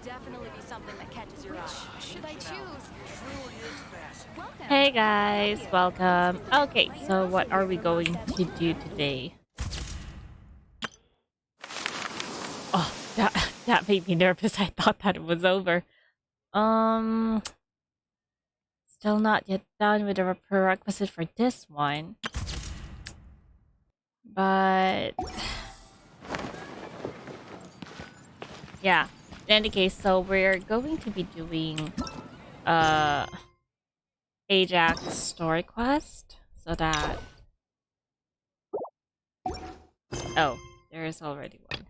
definitely be something that catches your eye. Which should I choose? Welcome. Hey guys, welcome. Okay, so what are we going to do today? Oh, that made me nervous. I thought that it was over. Um, Still not yet done with the prerequisite for this one. But yeah, in any case, so we're going to be doing uh Ajax story quest so that oh, there is already one.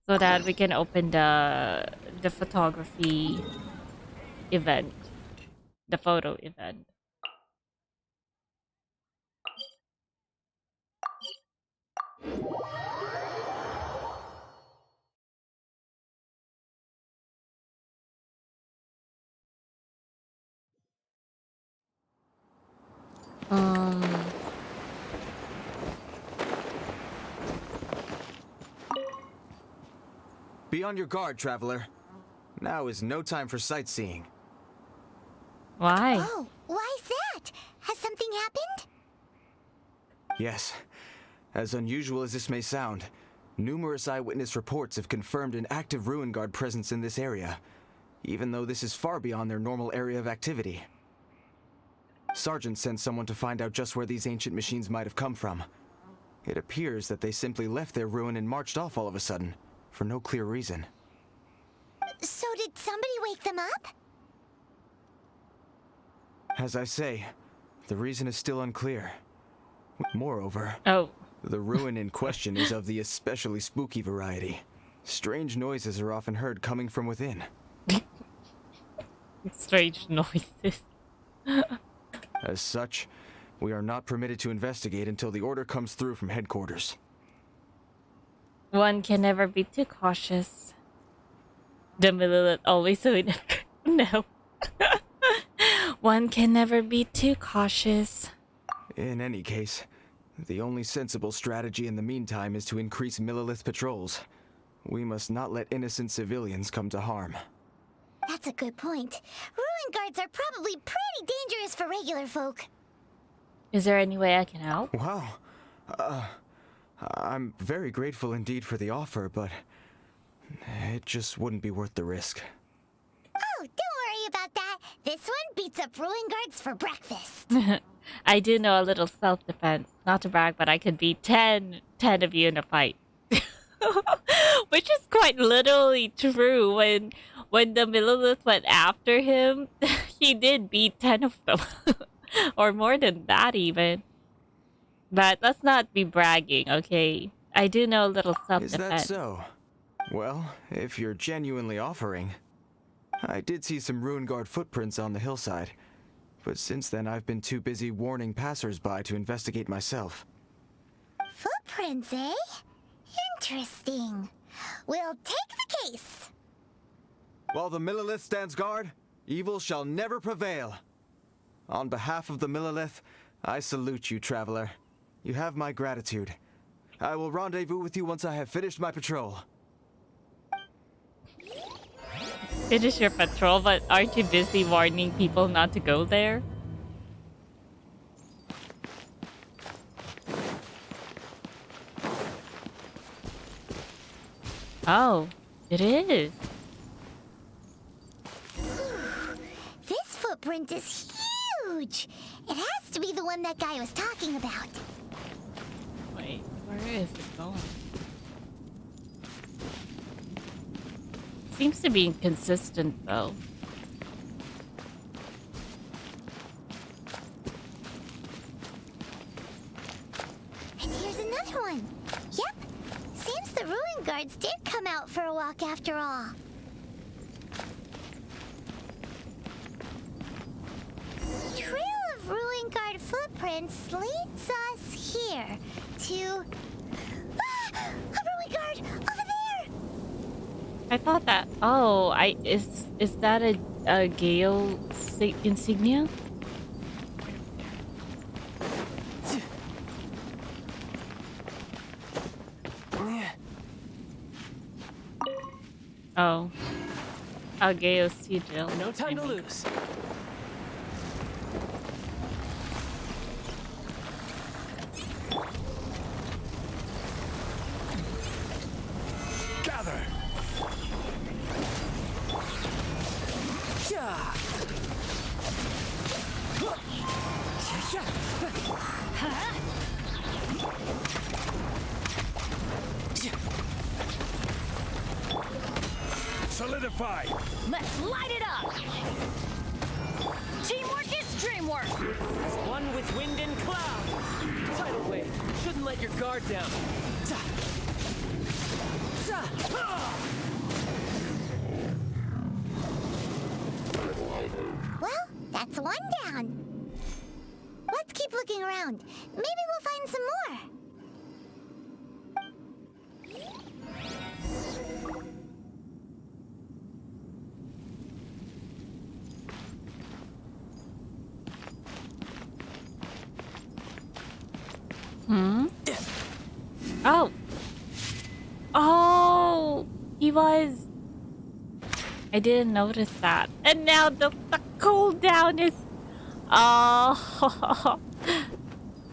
So that we can open the photography event, the photo event. Um, Be on your guard, traveler. Now is no time for sightseeing. why? Oh, why is that? Has something happened? Yes, as unusual as this may sound, numerous eyewitness reports have confirmed an active Ruin Guard presence in this area, even though this is far beyond their normal area of activity. Sergeant sent someone to find out just where these ancient machines might have come from. It appears that they simply left their ruin and marched off all of a sudden, for no clear reason. So did somebody wake them up? As I say, the reason is still unclear. Moreover, Oh, the ruin in question is of the especially spooky variety. Strange noises are often heard coming from within. strange noises. As such, we are not permitted to investigate until the order comes through from headquarters. One can never be too cautious. The Millilith always so in no. One can never be too cautious. In any case, the only sensible strategy in the meantime is to increase Millilith patrols. We must not let innocent civilians come to harm. That's a good point. Ruin guards are probably pretty dangerous for regular folk. Is there any way I can help? Wow. I'm very grateful indeed for the offer, but it just wouldn't be worth the risk. Oh, don't worry about that. This one beats up ruin guards for breakfast. I do know a little self-defense. Not to brag, but I could beat 10 of you in a fight. Which is quite literally true. When the Millilith went after him, he did beat 10 of them. Or more than that even. But let's not be bragging, okay? I do know a little Is self-defense. that so? Well, if you're genuinely offering. I did see some Ruin Guard footprints on the hillside, but since then I've been too busy warning passers-by to investigate myself. Footprints, eh? Interesting. We'll take the case. While the Millilith stands guard, evil shall never prevail. On behalf of the Millilith, I salute you, traveler. You have my gratitude. I will rendezvous with you once I have finished my patrol. Finish your patrol, but aren't you busy warning people not to go there? Oh, it is. This footprint is huge. It has to be the one that guy was talking about. Wait, where is it going? Seems to be inconsistent though. And here's another one. Yep. Seems the ruin guards did come out for a walk after all. Trail of ruin guard footprints leads us here to... Ah! A ruin guard! Over there! I thought that. Oh, is that a Gale insignia? Oh. Algeo Sigil. No time to lose. Gather. Yeah. Solidify. Let's light it up! Teamwork is dreamwork! As one with wind and cloud. Tidal wave. Shouldn't let your guard down. Ta. Ta. Ah. Well, that's one down. Let's keep looking around. Maybe we'll find some more. Hmm? Oh. Oh, he was. I didn't notice that. And now the cooldown is. Oh.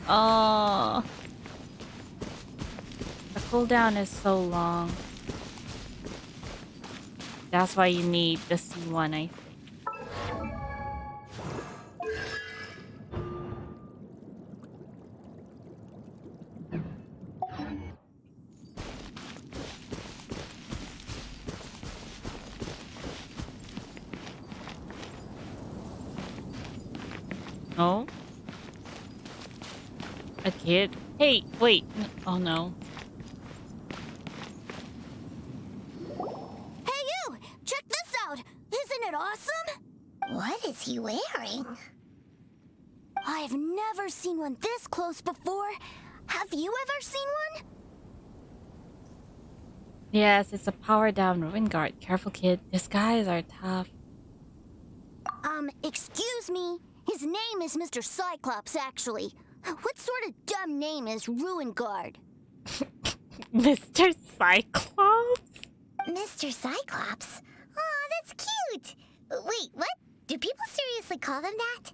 Oh. The cooldown is so long. That's why you need the C1, I think. Oh? A kid? Hey, wait. Oh no. Hey, you! Check this out! Isn't it awesome? What is he wearing? I've never seen one this close before. Have you ever seen one? Yes, it's a power down ruin guard. Careful, kid. These guys are tough. Excuse me. His name is Mr. Cyclops, actually. What sort of dumb name is Ruin Guard? Mr. Cyclops? Mr. Cyclops? Aw, that's cute! Wait, what? Do people seriously call them that?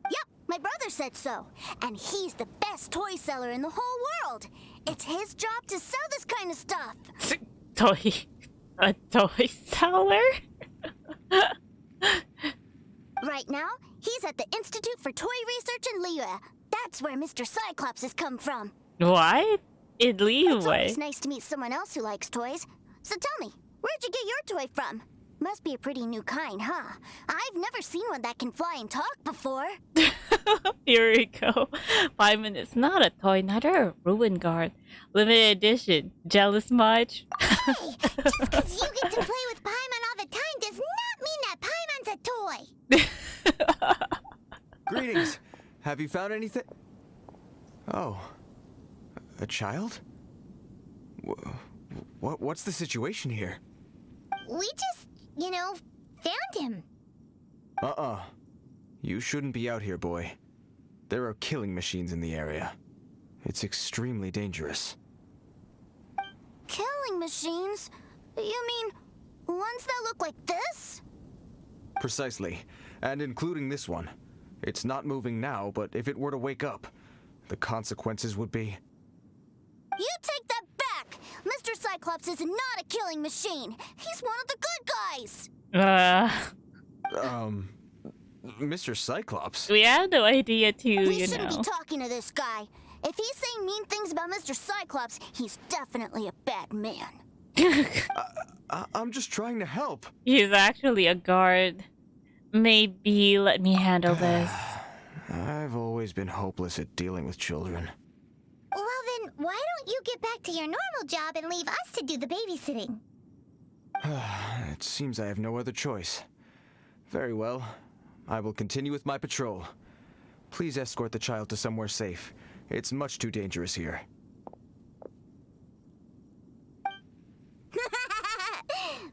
Yep, my brother said so. And he's the best toy seller in the whole world. It's his job to sell this kind of stuff. A toy seller? Right now, he's at the Institute for Toy Research in Liyue. That's where Mr. Cyclops has come from. What? In It's Liyue? always nice to meet someone else who likes toys. So tell me, where'd you get your toy from? Must be a pretty new kind, huh? I've never seen one that can fly and talk before. Here we go. 5 minutes. Not a toy, neither a ruin guard. Limited edition. Jealous much? Hey, just because you get to play with Paimon all the time does not mean that Paimon's a toy. Greetings. Have you found anything? Oh. A child? What's the situation here? We just, found him. Uh-uh. You shouldn't be out here, boy. There are killing machines in the area. It's extremely dangerous. Killing machines? You mean ones that look like this? Precisely. And including this one. It's not moving now, but if it were to wake up, the consequences would be... You take that back! Mr. Cyclops is not a killing machine. He's one of the good guys. Mr. Cyclops? We have no idea too, We you shouldn't know. be talking to this guy. If he's saying mean things about Mr. Cyclops, he's definitely a bad man. I'm just trying to help. He's actually a guard. Maybe let me handle this. I've always been hopeless at dealing with children. Well then, why don't you get back to your normal job and leave us to do the babysitting? It seems I have no other choice. Very well. I will continue with my patrol. Please escort the child to somewhere safe. It's much too dangerous here.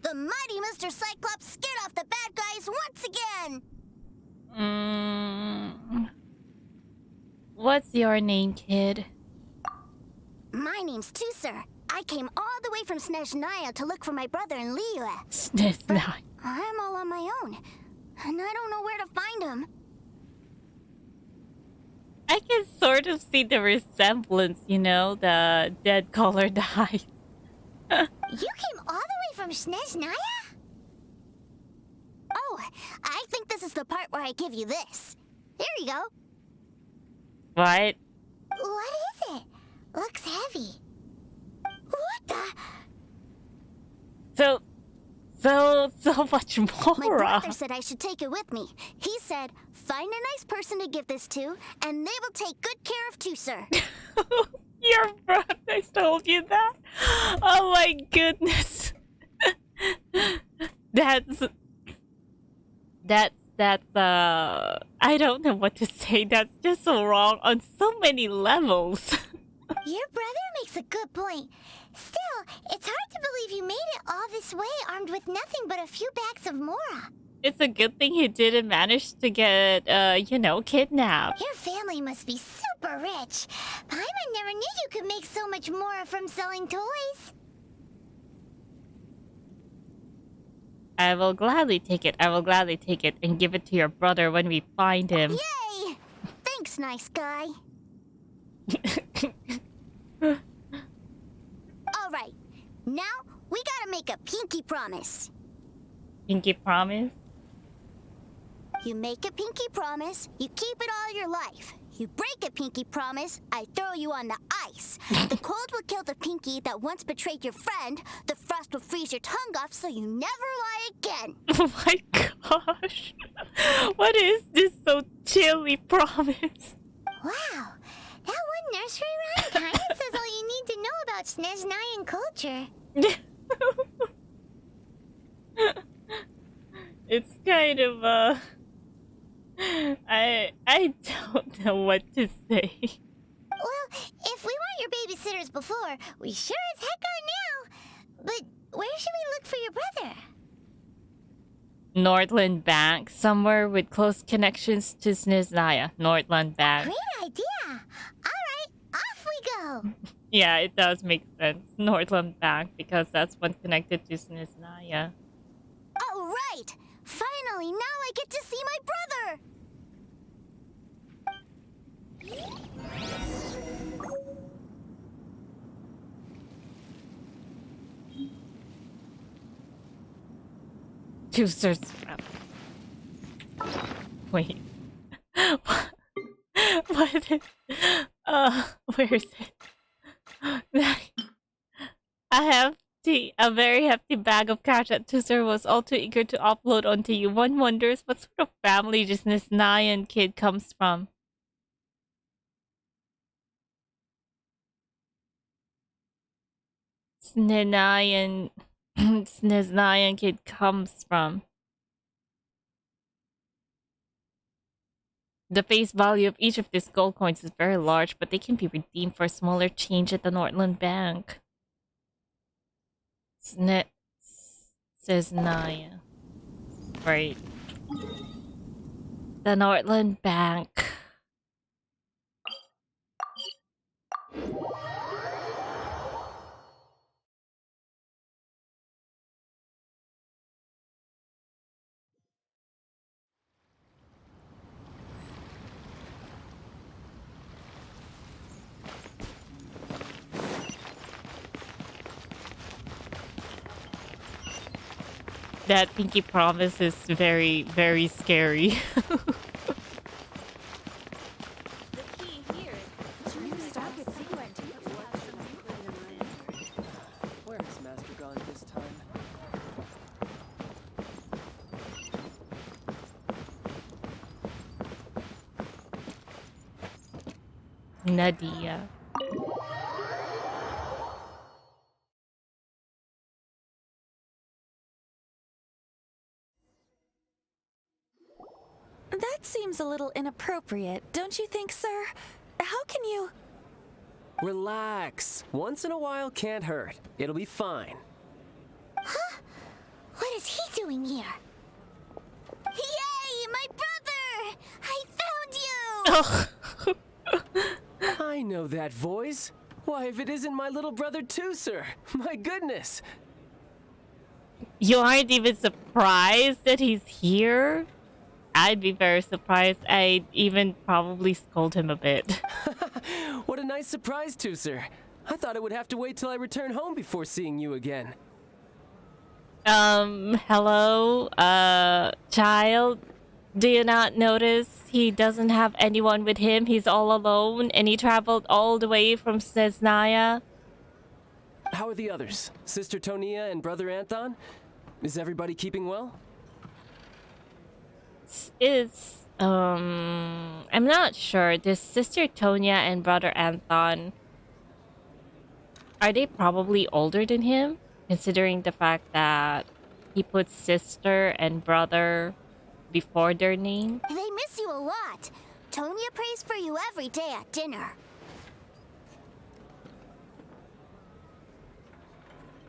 The mighty Mr. Cyclops scared off the bad guys once again! What's your name, kid? My name's Tusser. I came all the way from Snezhnaya to look for my brother in Liyue. Snezhnaya. I'm all on my own, and I don't know where to find him. I can sort of see the resemblance, you know, the dead colored eyes. You came all the way from Snezhnaya? Oh, I think this is the part where I give you this. Here you go. What? What is it? Looks heavy. What the? So much more. My brother said I should take it with me. He said, find a nice person to give this to, and they will take good care of you, sir. Your brother told you that? Oh my goodness. That's I don't know what to say. That's just so wrong on so many levels. Your brother makes a good point. Still, it's hard to believe you made it all this way armed with nothing but a few bags of Mora. It's a good thing he didn't manage to get, kidnapped. Your family must be super rich. Paimon never knew you could make so much Mora from selling toys. I will gladly take it. And give it to your brother when we find him. Yay! Thanks, nice guy. Alright, now we gotta make a pinky promise. Pinky promise? You make a pinky promise, you keep it all your life. You break a pinky promise, I throw you on the ice. The cold will kill the pinky that once betrayed your friend. The frost will freeze your tongue off so you never lie again. Oh my gosh. What is this so chilly promise? Wow, that one nursery rhyme kinda says all you need to know about Snezhnayan culture. It's kind of, I don't know what to say. Well, if we weren't your babysitters before, we sure as heck are now. But where should we look for your brother? Nordland Bank, somewhere with close connections to Snezhnaya. Nordland Bank. Great idea! Alright, off we go! Yeah, it does make sense. Nordland Bank, because that's one connected to Snezhnaya. Alright! Finally, now I get to see my brother! Two swords. Wait. What is it? Where is it? A very hefty bag of cash that Tusser was all too eager to upload onto you. One wonders what sort of family this Nyan kid comes from. Snezhnaya kid comes from. The face value of each of these gold coins is very large, but they can be redeemed for smaller change at the Nordland Bank. Snezhnaya. Right. The Nordland Bank. That pinky promise is very, very scary. The key here is to use target sequence. Where is Master gone this time? Nadia. That seems a little inappropriate, don't you think, sir? How can you... Relax. Once in a while can't hurt. It'll be fine. Huh? What is he doing here? Yay, my brother! I found you! Ugh. I know that voice. Why, if it isn't my little brother too, sir! My goodness! You aren't even surprised that he's here? I'd be very surprised. I'd even probably scold him a bit. What a nice surprise, too, sir. I thought I would have to wait till I return home before seeing you again. Hello, child? Do you not notice he doesn't have anyone with him? He's all alone, and he traveled all the way from Snezhnaya. How are the others? Sister Tonia and Brother Anton? Is everybody keeping well? I'm not sure. This Sister Tonia and Brother Anton, are they probably older than him? Considering the fact that he puts sister and brother before their name? They miss you a lot. Tonya prays for you every day at dinner.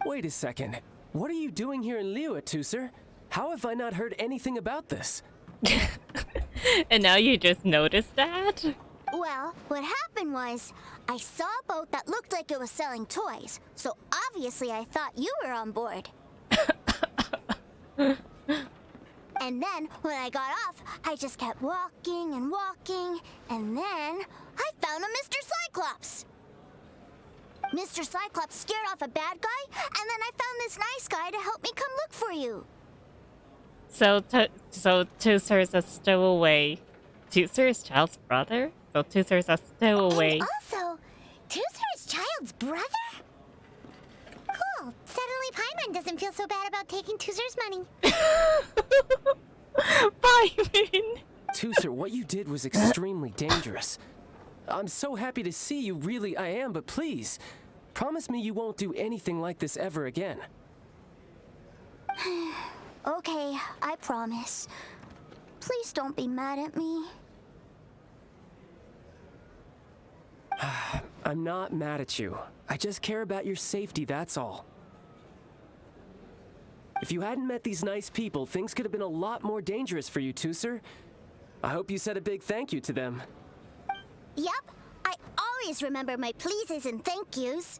Wait a second. What are you doing here in Liyue, Tusser? How have I not heard anything about this? And now you just noticed that? Well, what happened was, I saw a boat that looked like it was selling toys, so obviously I thought you were on board. And then, when I got off, I just kept walking and walking, and then I found a Mr. Cyclops. Mr. Cyclops scared off a bad guy, and then I found this nice guy to help me come look for you. So Tusser is a stowaway. Tusser is Child's brother? So Tusser is a stowaway. And also, Tusser is Child's brother? Cool. Suddenly Paimon doesn't feel so bad about taking Tusser's money. Paimon! Tusser, what you did was extremely dangerous. I'm so happy to see you, really I am, but please, promise me you won't do anything like this ever again. Okay, I promise. Please don't be mad at me. I'm not mad at you. I just care about your safety, that's all. If you hadn't met these nice people, things could have been a lot more dangerous for you, Tusser. I hope you said a big thank you to them. Yep, I always remember my pleases and thank yous.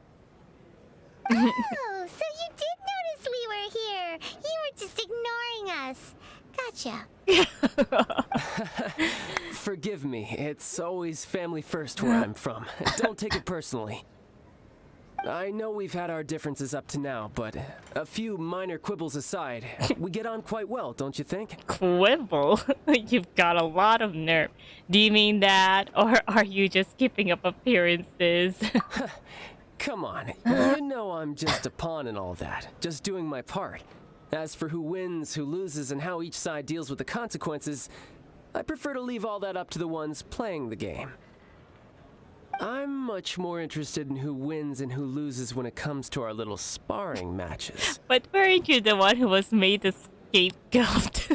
Oh, so you did notice we were here. You were just ignoring us. Gotcha. Forgive me, it's always family first where I'm from. Don't take it personally. I know we've had our differences up to now, but a few minor quibbles aside, we get on quite well, don't you think? Quibble? You've got a lot of nerve. Do you mean that, or are you just keeping up appearances? Come on, you know I'm just a pawn in all that, just doing my part. As for who wins, who loses, and how each side deals with the consequences, I prefer to leave all that up to the ones playing the game. I'm much more interested in who wins and who loses when it comes to our little sparring matches. But weren't you the one who was made the scapegoat?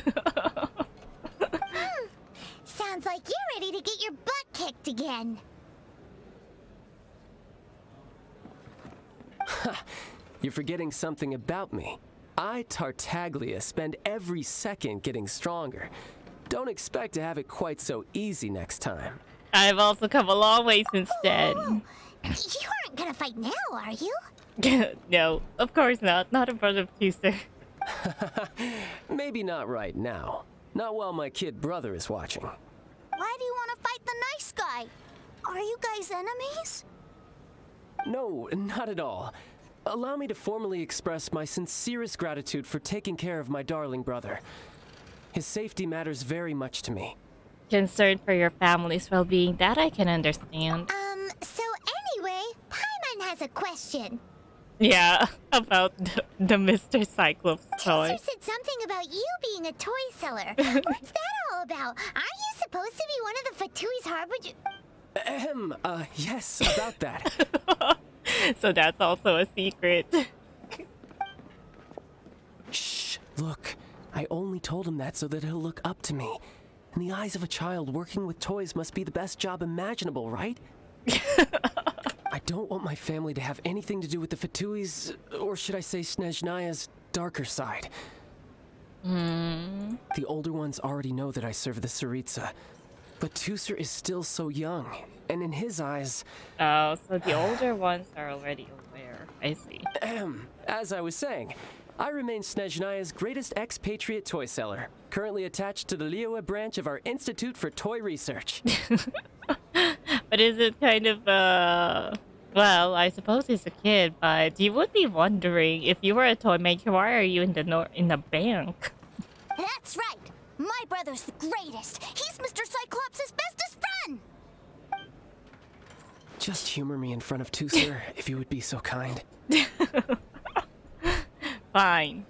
Sounds like you're ready to get your butt kicked again. You're forgetting something about me. I, Tartaglia, spend every second getting stronger. Don't expect to have it quite so easy next time. I've also come a long way since then. You aren't gonna fight now, are you? No, of course not. Not in front of Tusser. Maybe not right now. Not while my kid brother is watching. Why do you want to fight the nice guy? Are you guys enemies? No, not at all. Allow me to formally express my sincerest gratitude for taking care of my darling brother. His safety matters very much to me. Concern for your family's well-being, that I can understand. So anyway, Paimon has a question. Yeah, about the Mr. Cyclops toy. Tusser said something about you being a toy seller. What's that all about? Aren't you supposed to be one of the Fatui's harbinger? Yes, about that. So that's also a secret. Shh, look. I only told him that so that he'll look up to me. In the eyes of a child, working with toys must be the best job imaginable, right? I don't want my family to have anything to do with the Fatui's, or should I say Snezhnaya's, darker side. The older ones already know that I serve the Tsaritsa. But Tusser is still so young, and in his eyes... Oh, so the older ones are already aware. I see. As I was saying, I remain Snezhnaya's greatest expatriate toy seller, currently attached to the Liyue branch of our Institute for Toy Research. But is it kind of, well, I suppose he's a kid, but you would be wondering, if you were a toy maker, why are you in the bank? That's right. My brother's the greatest. He's Mr. Cyclops' bestest friend. Just humor me in front of Tusser, if you would be so kind. Fine.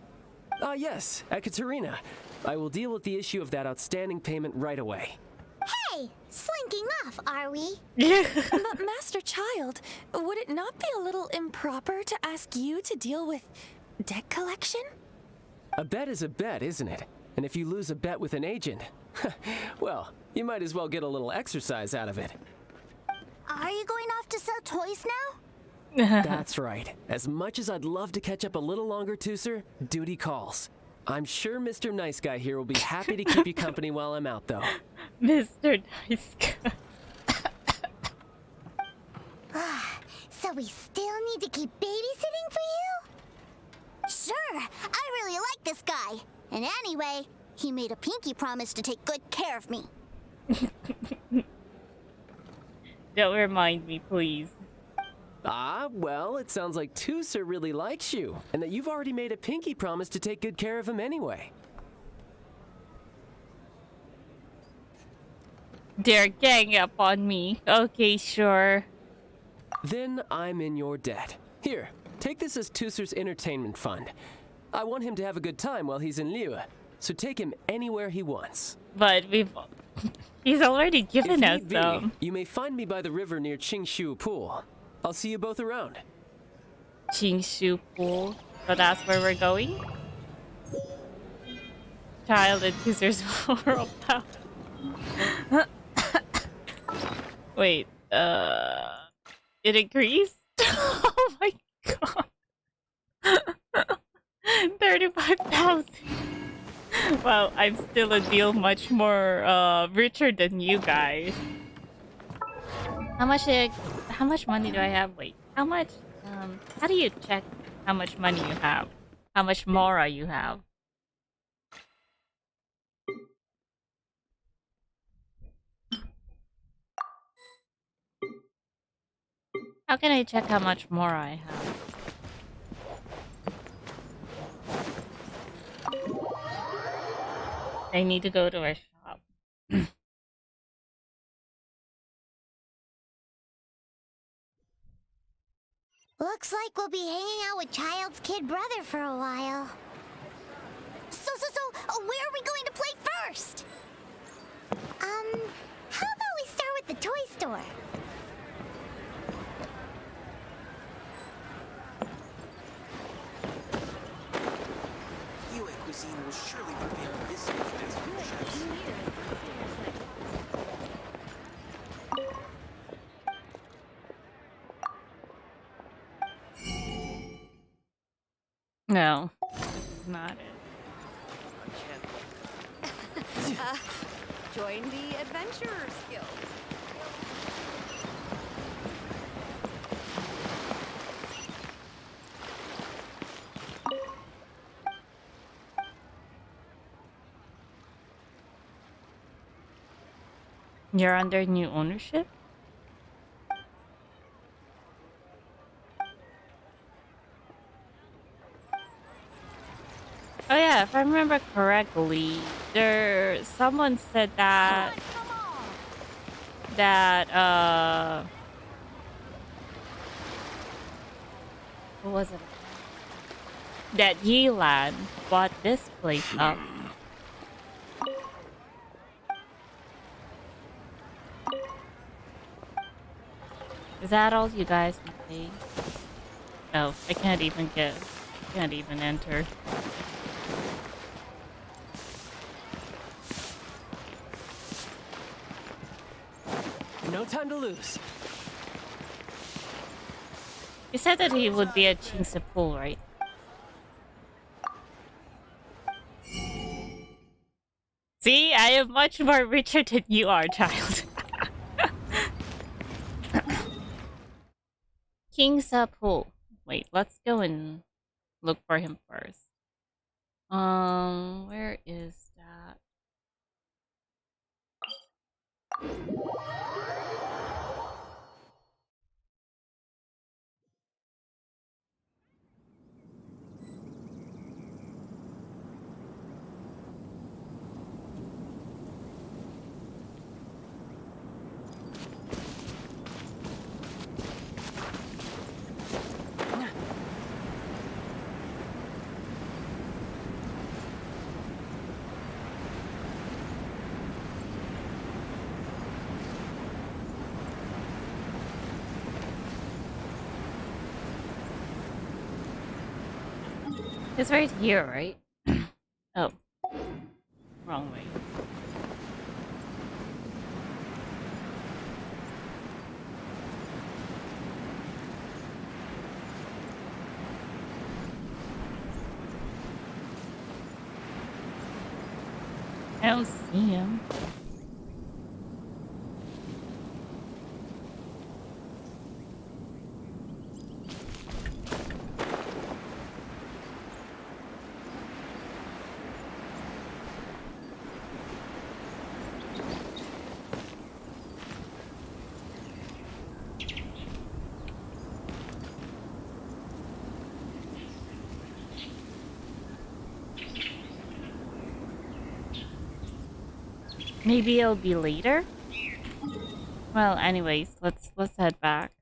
Ah, yes, Ekaterina. I will deal with the issue of that outstanding payment right away. Hey, slinking off, are we? But Master Childe, would it not be a little improper to ask you to deal with debt collection? A bet is a bet, isn't it? And if you lose a bet with an agent, well, you might as well get a little exercise out of it. Are you going off to sell toys now? That's right. As much as I'd love to catch up a little longer, Tusser, duty calls. I'm sure Mr. Nice Guy here will be happy to keep you company while I'm out, though. Mr. Nice Guy. So we still need to keep babysitting for you? Sure, I really like this guy. And anyway, he made a pinky promise to take good care of me. Don't remind me, please. Ah, well, it sounds like Tusser really likes you, and that you've already made a pinky promise to take good care of him anyway. They're ganging up on me. Okay, sure. Then I'm in your debt. Here, take this as Tusser's entertainment fund. I want him to have a good time while he's in Liyue, so take him anywhere he wants. But he's already given us If need be, some. you may find me by the river near Qingshu Pool. I'll see you both around. Qingshu Pool. So that's where we're going? Child and Tusser's World Power. Wait, it increased? Oh my god. 35,000. Well, I'm still a deal much more richer than you guys. How much money do I have? Wait, how much how do you check how much money you have? How much mora you have? How can I check how much mora I have? I need to go to a shop. Looks like we'll be hanging out with Childe's kid brother for a while. So, where are we going to play first? How about we start with the toy store? Liyue cuisine will surely reveal this year's best food chefs. No, not it. Join the Adventurers Guild. You're under new ownership? Oh yeah, if I remember correctly, someone said that what was it? That Yilan bought this place up. Is that all you guys can see? Oh, I can't even enter. No time to lose. You said that he would be at Qingshu Pool, right? See, I am much more richer than you are, child. King's pool. Wait, let's go and look for him first. Where is that? It's right here, right? Oh. Wrong way. I don't see him. Maybe it'll be later? Well, anyways, let's head back.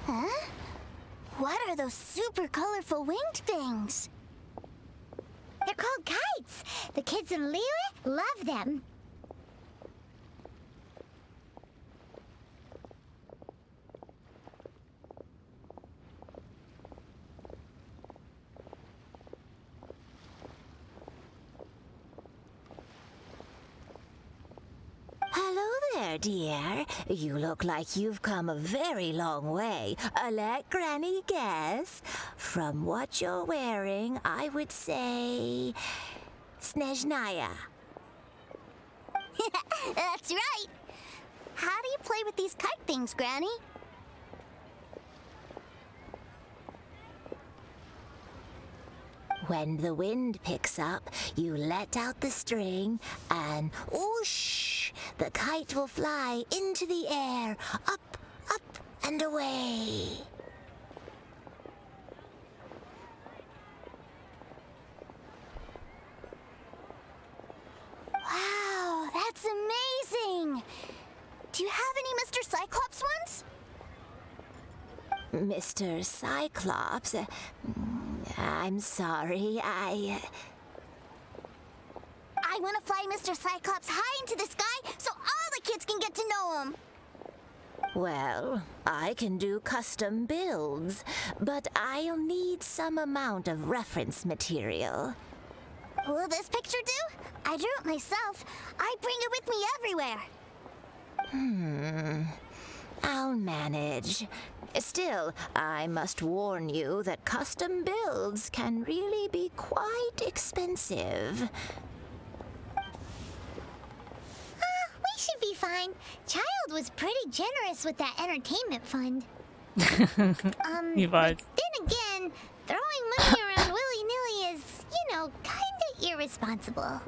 Huh? What are those super colorful winged things? They're called kites. The kids in Liyue love them. Hello there, dear. You look like you've come a very long way. Let Granny guess. From what you're wearing, I would say... Snezhnaya. That's right. How do you play with these kite things, Granny? When the wind picks up, you let out the string and whoosh! The kite will fly into the air, up, up, and away. Wow, that's amazing! Do you have any Mr. Cyclops ones? Mr. Cyclops, I'm sorry, I want to fly Mr. Cyclops high into the sky so all the kids can get to know him. Well, I can do custom builds, but I'll need some amount of reference material. Will this picture do? I drew it myself. I bring it with me everywhere. I'll manage. Still, I must warn you that custom builds can really be quite expensive. We should be fine. Childe was pretty generous with that entertainment fund. He was. But then again, throwing money around willy-nilly is, kinda irresponsible.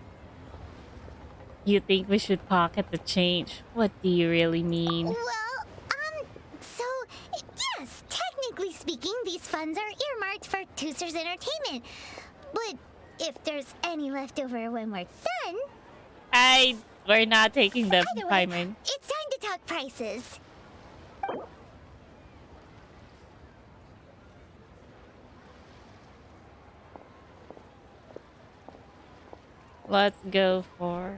You think we should pocket the change? What do you really mean? Well, so, yes, technically speaking, these funds are earmarked for Tooster's entertainment. But if there's any left over when we're done... We're not taking them, Either way, Simon. it's time to talk prices. Let's go for...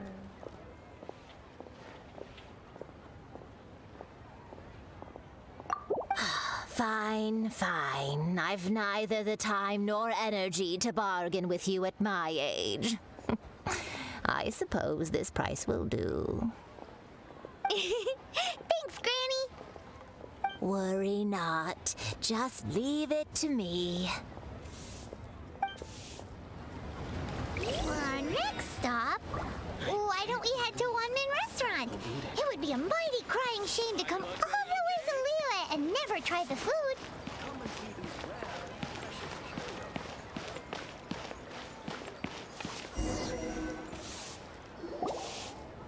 Fine, fine. I've neither the time nor energy to bargain with you at my age. I suppose this price will do. Thanks, Granny. Worry not. Just leave it to me. For our next stop, why don't we head to One Man Restaurant? It would be a mighty crying shame to come all the way to Liyue and never try the food.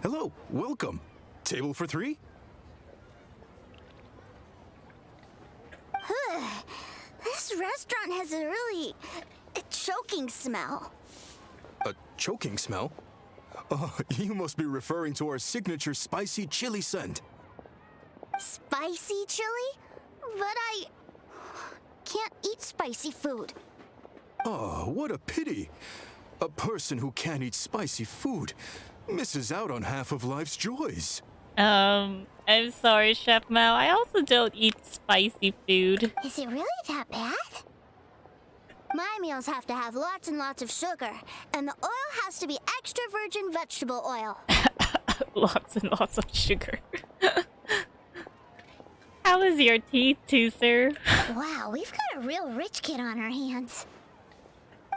Hello, welcome. Table for 3? This restaurant has a really choking smell. A choking smell? Oh, you must be referring to our signature spicy chili scent. Spicy chili? But I can't eat spicy food. Oh, what a pity. A person who can't eat spicy food misses out on half of life's joys. I'm sorry, Chef Mao. I also don't eat spicy food. Is it really that bad? My meals have to have lots and lots of sugar, and the oil has to be extra virgin vegetable oil. Lots and lots of sugar. How is your teeth, Tooser? Wow, we've got a real rich kid on our hands.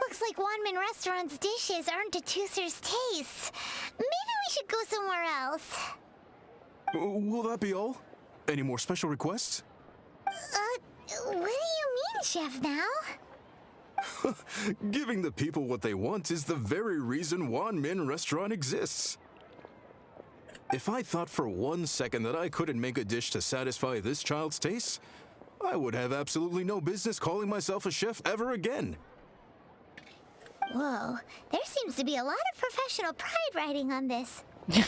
Looks like Wanman Restaurant's dishes aren't to Tooser's taste. Maybe we should go somewhere else. Will that be all? Any more special requests? What do you mean, Chef Mao? Giving the people what they want is the very reason Wan Min Restaurant exists. If I thought for 1 second that I couldn't make a dish to satisfy this child's taste, I would have absolutely no business calling myself a chef ever again. Whoa, there seems to be a lot of professional pride riding on this. Then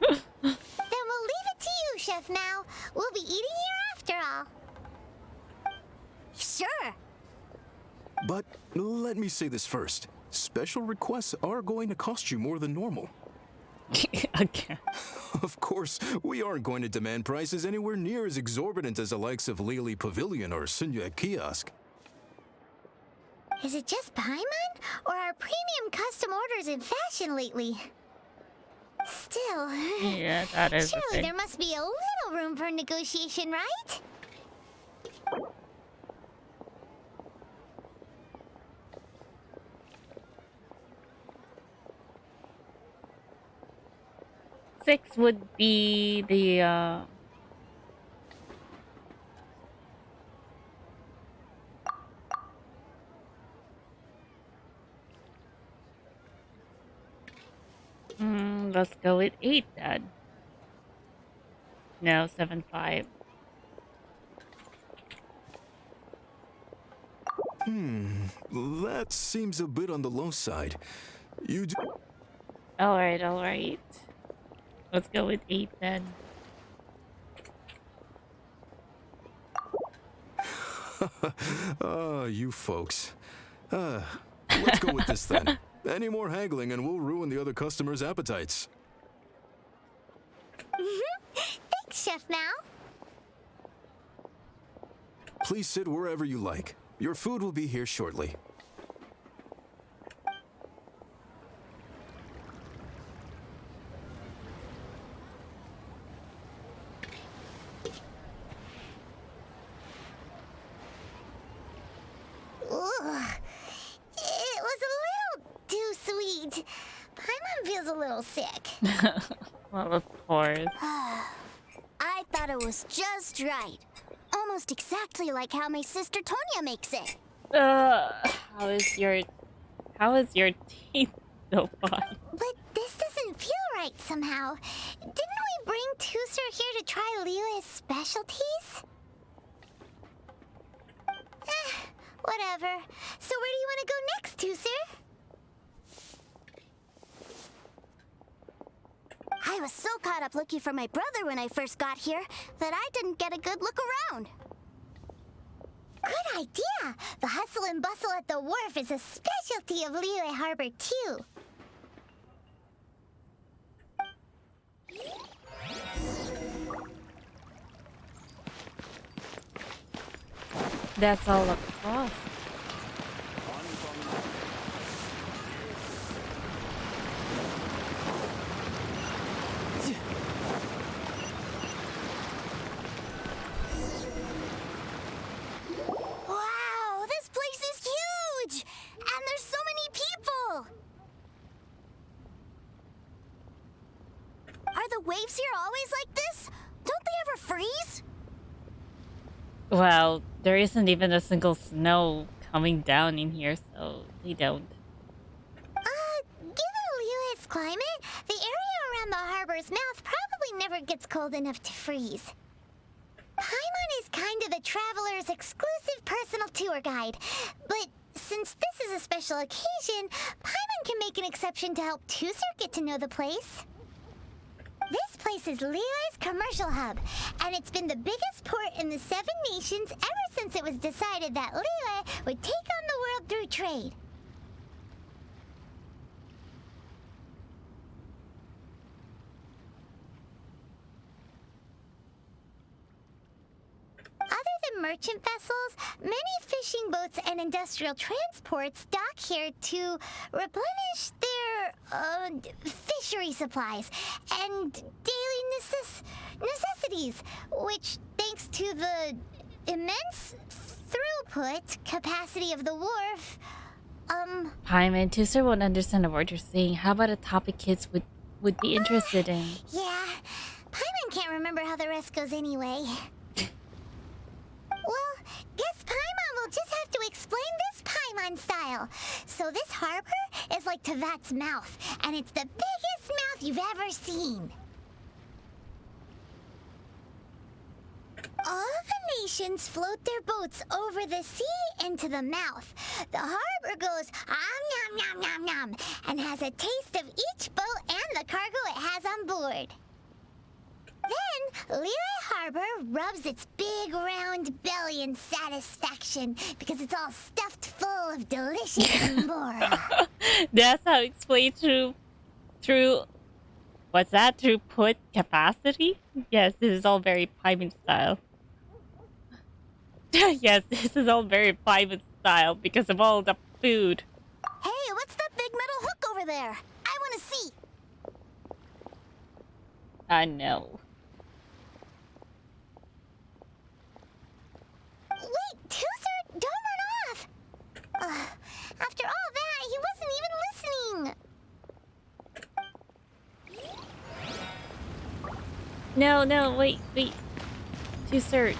we'll leave it to you, Chef Mao. We'll be eating here after all. Sure. But let me say this first. Special requests are going to cost you more than normal. Again. Of course, we aren't going to demand prices anywhere near as exorbitant as the likes of Lily Pavilion or Sunya Kiosk. Is it just Paimon, or are premium custom orders in fashion lately? Still, Yeah, that is the surely thing. there must be a little room for negotiation, right? Six would be the let's go with 8 then. No, 7-5. That seems a bit on the low side. You do... Alright. Let's go with 8 then. You folks. Let's go with this then. Any more haggling and we'll ruin the other customers' appetites. Thanks, Chef Mao. Please sit wherever you like. Your food will be here shortly. Ugh. It was a little too sweet. Paimon feels a little sick. Well, of course. I thought it was just right. Almost exactly like how my sister Tonya makes it. How is your teeth so fine? But this doesn't feel right somehow. Didn't we bring Tooser here to try Liyue's specialties? Whatever. So where do you want to go next, Tooser? I was so caught up looking for my brother when I first got here that I didn't get a good look around. Good idea! The hustle and bustle at the wharf is a specialty of Liyue Harbor, too. That's all across. Wow, this place is huge! And there's so many people! Are the waves here always like this? Don't they ever freeze? Well, there isn't even a single snow coming down in here, so they don't. Given Liyue's climate, the area around the harbor's mouth probably never gets cold enough to freeze. Paimon is kind of the traveler's exclusive personal tour guide, but since this is a special occasion, Paimon can make an exception to help Tusser get to know the place. This place is Liyue's commercial hub, and it's been the biggest port in the Seven Nations ever since it was decided that Liyue would take on the world through trade. Other than merchant vessels, many fishing boats and industrial transports dock here to replenish their fishery supplies and daily necessities, which, thanks to the immense throughput capacity of the wharf, Paimon, Tusser won't understand a word you're saying. How about a topic kids would be interested in? Yeah, Paimon can't remember how the rest goes anyway. Well, guess Paimon will just have to explain this Paimon style. So this harbor is like Tevat's mouth, and it's the biggest mouth you've ever seen. All the nations float their boats over the sea into the mouth. The harbor goes nom nom nom nom and has a taste of each boat and the cargo it has on board. Then, Liyue Harbor rubs its big round belly in satisfaction because it's all stuffed full of delicious more. That's how it's explained through what's that? Throughput capacity? Yes, this is all very Paimon style. Yes, this is all very Paimon style because of all the food. Hey, what's that big metal hook over there? I want to see. I know. Wait, Tusser, don't run off! After all that, he wasn't even listening! No, wait. Tusser.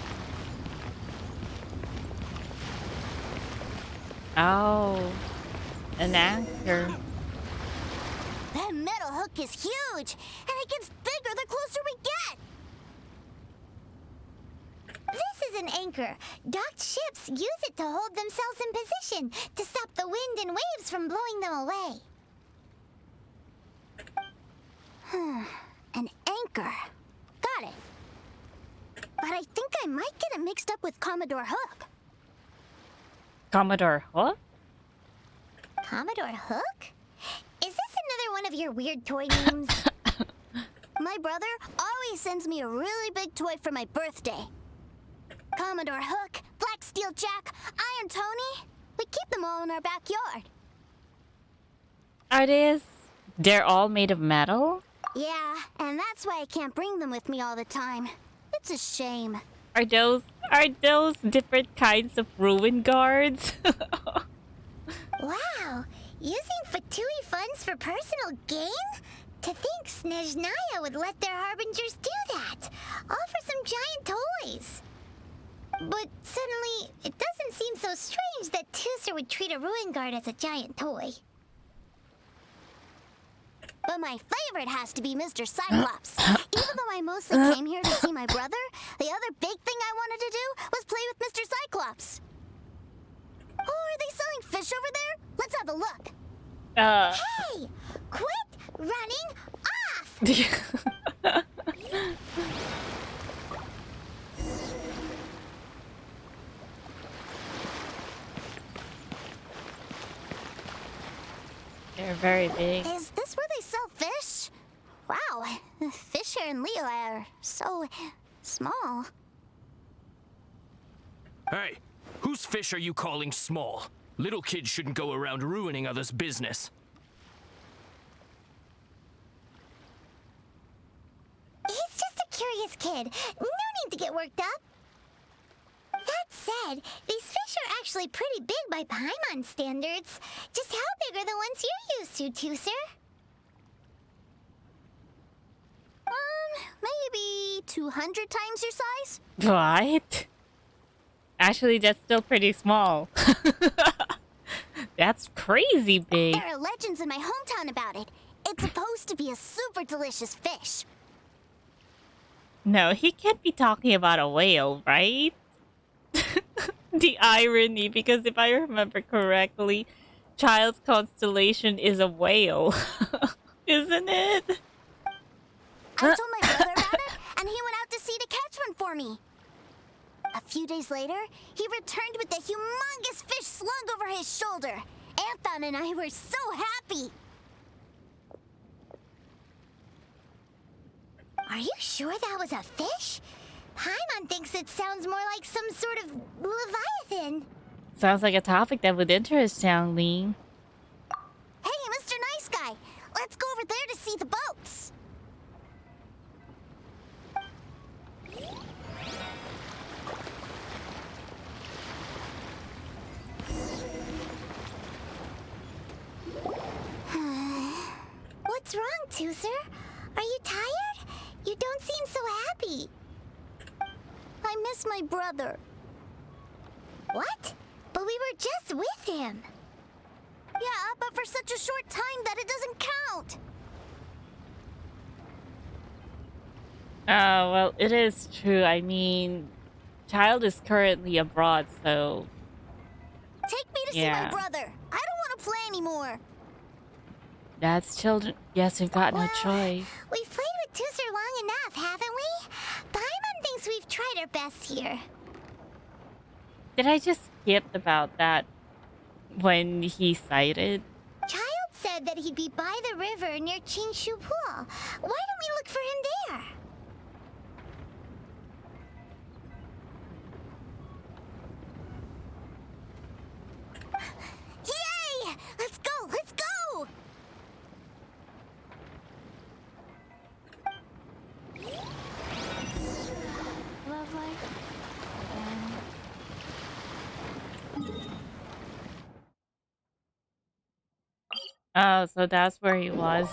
Oh. An anchor. That metal hook is huge, and it gets bigger the closer we get! This is an anchor. Docked ships use it to hold themselves in position to stop the wind and waves from blowing them away. An anchor. Got it. But I think I might get it mixed up with Commodore Hook. Commodore Hook? Commodore Hook? Is this another one of your weird toy names? My brother always sends me a really big toy for my birthday. Commodore Hook, Black Steel Jack, Iron Tony. We keep them all in our backyard. They're all made of metal? Yeah, and that's why I can't bring them with me all the time. It's a shame. Are those different kinds of ruin guards? Wow, using Fatui funds for personal gain? To think Snezhnaya would let their harbingers do that, all for some giant toys. But suddenly, it doesn't seem so strange that Tusser would treat a ruin guard as a giant toy. But my favorite has to be Mr. Cyclops. Even though I mostly came here to see my brother, the other big thing I wanted to do was play with Mr. Cyclops. Oh, are they selling fish over there? Let's have a look. Hey! Quit running off! They're very big. Is this where they sell fish? Wow, the fish here in Liyue are so small. Hey, Whose fish are you calling small? Little kids shouldn't go around ruining others' business. He's just a curious kid. No need to get worked up. That said, these fish are actually pretty big by Paimon standards. Just how big are the ones you're used to, Tooser? Maybe 200 times your size? What? Actually, that's still pretty small. That's crazy big. There are legends in my hometown about it. It's supposed to be a super delicious fish. No, he can't be talking about a whale, right? The irony, because if I remember correctly, Child's constellation is a whale. Isn't it? I told my brother about it, and he went out to sea to catch one for me. A few days later, he returned with a humongous fish slung over his shoulder. Anthon and I were so happy. Are you sure that was a fish? Paimon thinks it sounds more like some sort of leviathan. Sounds like a topic that would interest Xiangling. Hey, Mr. Nice Guy, let's go over there to see the boats. What's wrong, Tooser? Are you tired? You don't seem so happy. I miss my brother. What? But we were just with him. Yeah, but for such a short time that it doesn't count. Well, it is true. I mean, Child is currently abroad, so... Take me to see my brother. I don't want to play anymore. That's children. Yes, we've got no choice. We've played with Tooser long enough, haven't we? Paimon thinks we've tried our best here. Did I just skip about that when he sighted? Child said that he'd be by the river near Qingshu Pool. Why don't we look for him there? Yay! Let's go! Let's go! Love life. Again. Oh, so that's where he was.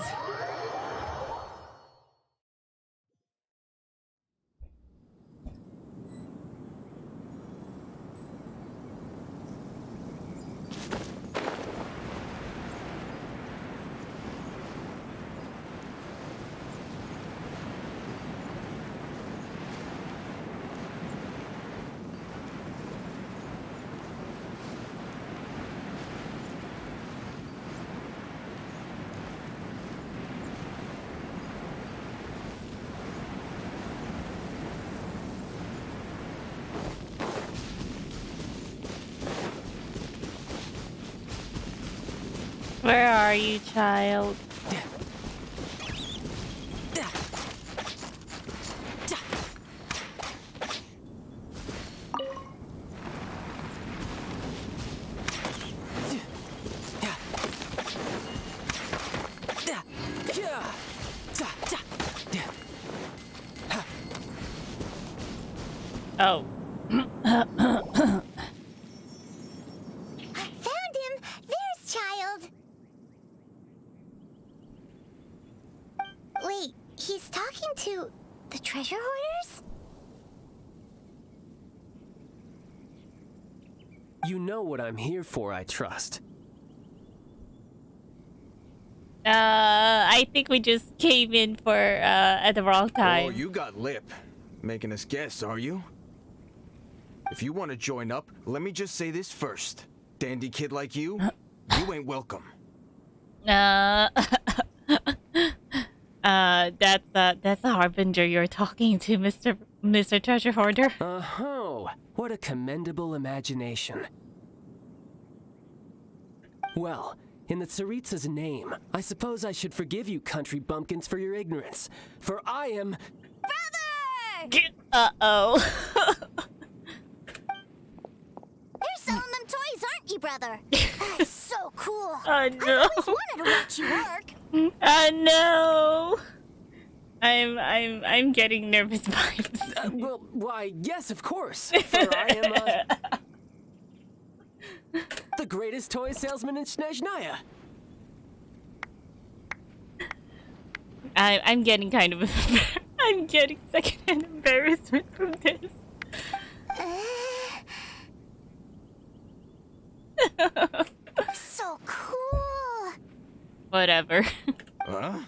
Where are you, Child? Oh. Found him! There's Child! Wait, he's talking to the treasure hoarders? You know what I'm here for, I trust. I think we just came in for, at the wrong time. Oh, you got lip. Making us guess, are you? If you want to join up, let me just say this first. Dandy kid like you, you ain't welcome. That's a harbinger you're talking to, Mr. Treasure Hoarder. Oh, what a commendable imagination. Well, in the Tsaritsa's name, I suppose I should forgive you country bumpkins for your ignorance, for I am... Brother! Uh-oh. There's met you, brother. That's so cool. Oh no. I've always wanted to watch you work. Oh no. I'm getting nervous vibes. Well, why, yes, of course. For I am, the greatest toy salesman in Snezhnaya. I'm getting kind of I'm getting secondhand embarrassment from this. So cool. Whatever. Huh?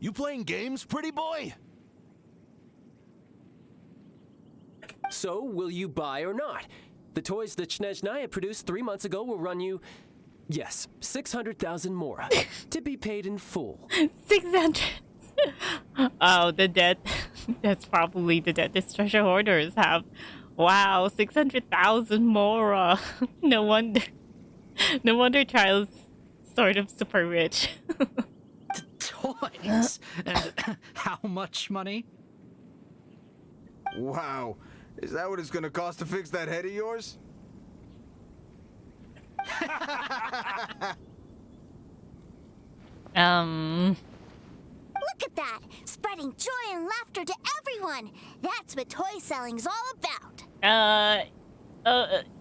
You playing games, pretty boy? So, will you buy or not? The toys that Snezhnaya produced 3 months ago will run you, yes, 600,000 mora, to be paid in full. 600. Oh, the debt. That's probably the debt these treasure hoarders have. Wow, 600,000 mora. No wonder. No wonder Child's sort of super rich. Toys? And how much money? Wow. Is that what it's gonna cost to fix that head of yours? Look at that! Spreading joy and laughter to everyone! That's what toy selling's all about!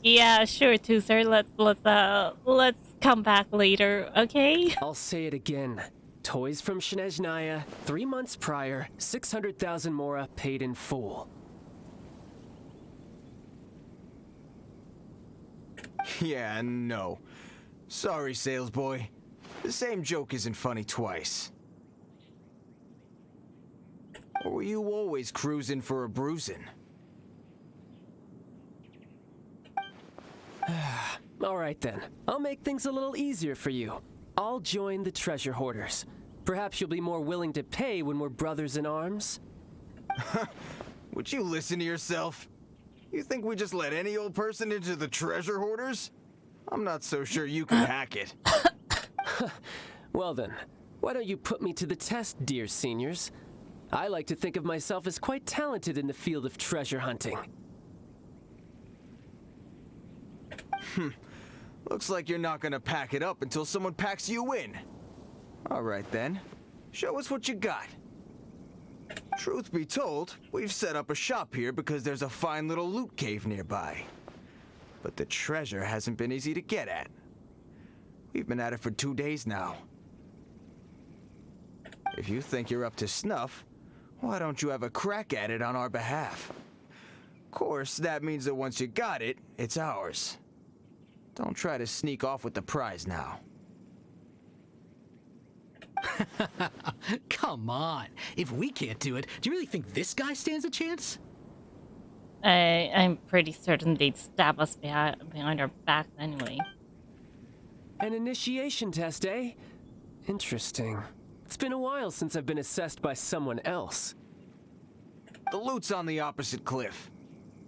Yeah, sure, too, sir. Let's come back later, okay? I'll say it again. Toys from Snezhnaya, 3 months prior, 600,000 mora paid in full. Yeah, no. Sorry, sales boy. The same joke isn't funny twice. Or were you always cruising for a bruising? All right then, I'll make things a little easier for you. I'll join the treasure hoarders. Perhaps you'll be more willing to pay when we're brothers in arms? Would you listen to yourself? You think we just let any old person into the treasure hoarders? I'm not so sure you can hack it. Well then, why don't you put me to the test, dear seniors? I like to think of myself as quite talented in the field of treasure hunting. Looks like you're not gonna pack it up until someone packs you in. All right then, show us what you got. Truth be told, we've set up a shop here because there's a fine little loot cave nearby. But the treasure hasn't been easy to get at. We've been at it for 2 days now. If you think you're up to snuff, why don't you have a crack at it on our behalf? Of course, that means that once you got it, it's ours. Don't try to sneak off with the prize now. Come on. If we can't do it, do you really think this guy stands a chance? I'm pretty certain they'd stab us behind our backs anyway. An initiation test, eh? Interesting. It's been a while since I've been assessed by someone else. The loot's on the opposite cliff.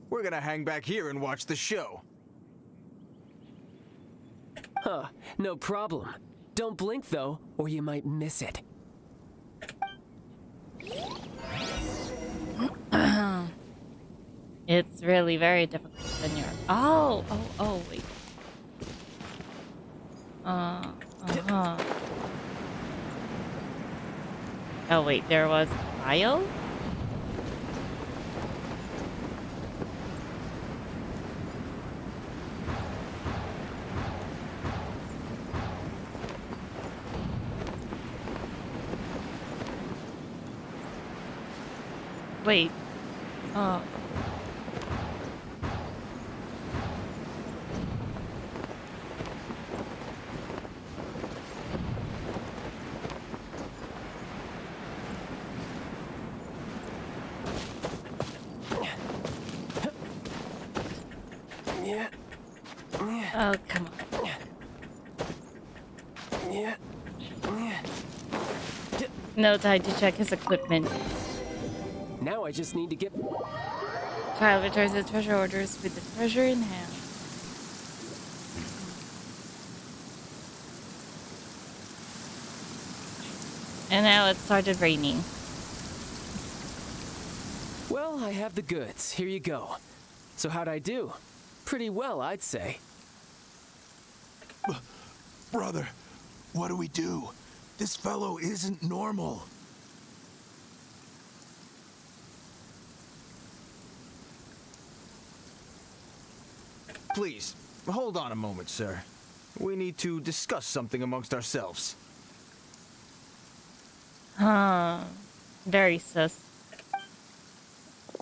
We're gonna hang back here and watch the show. Huh, no problem. Don't blink though, or you might miss it. It's really very difficult when you're... Oh, wait. Oh, wait, there was a file? Wait. Oh. Oh, come on. No time to check his equipment. Now I just need to get... Child returns the treasure orders with the treasure in hand. And now it started raining. Well, I have the goods. Here you go. So how'd I do? Pretty well, I'd say. Brother, what do we do? This fellow isn't normal. Please, hold on a moment, sir. We need to discuss something amongst ourselves. Very sus.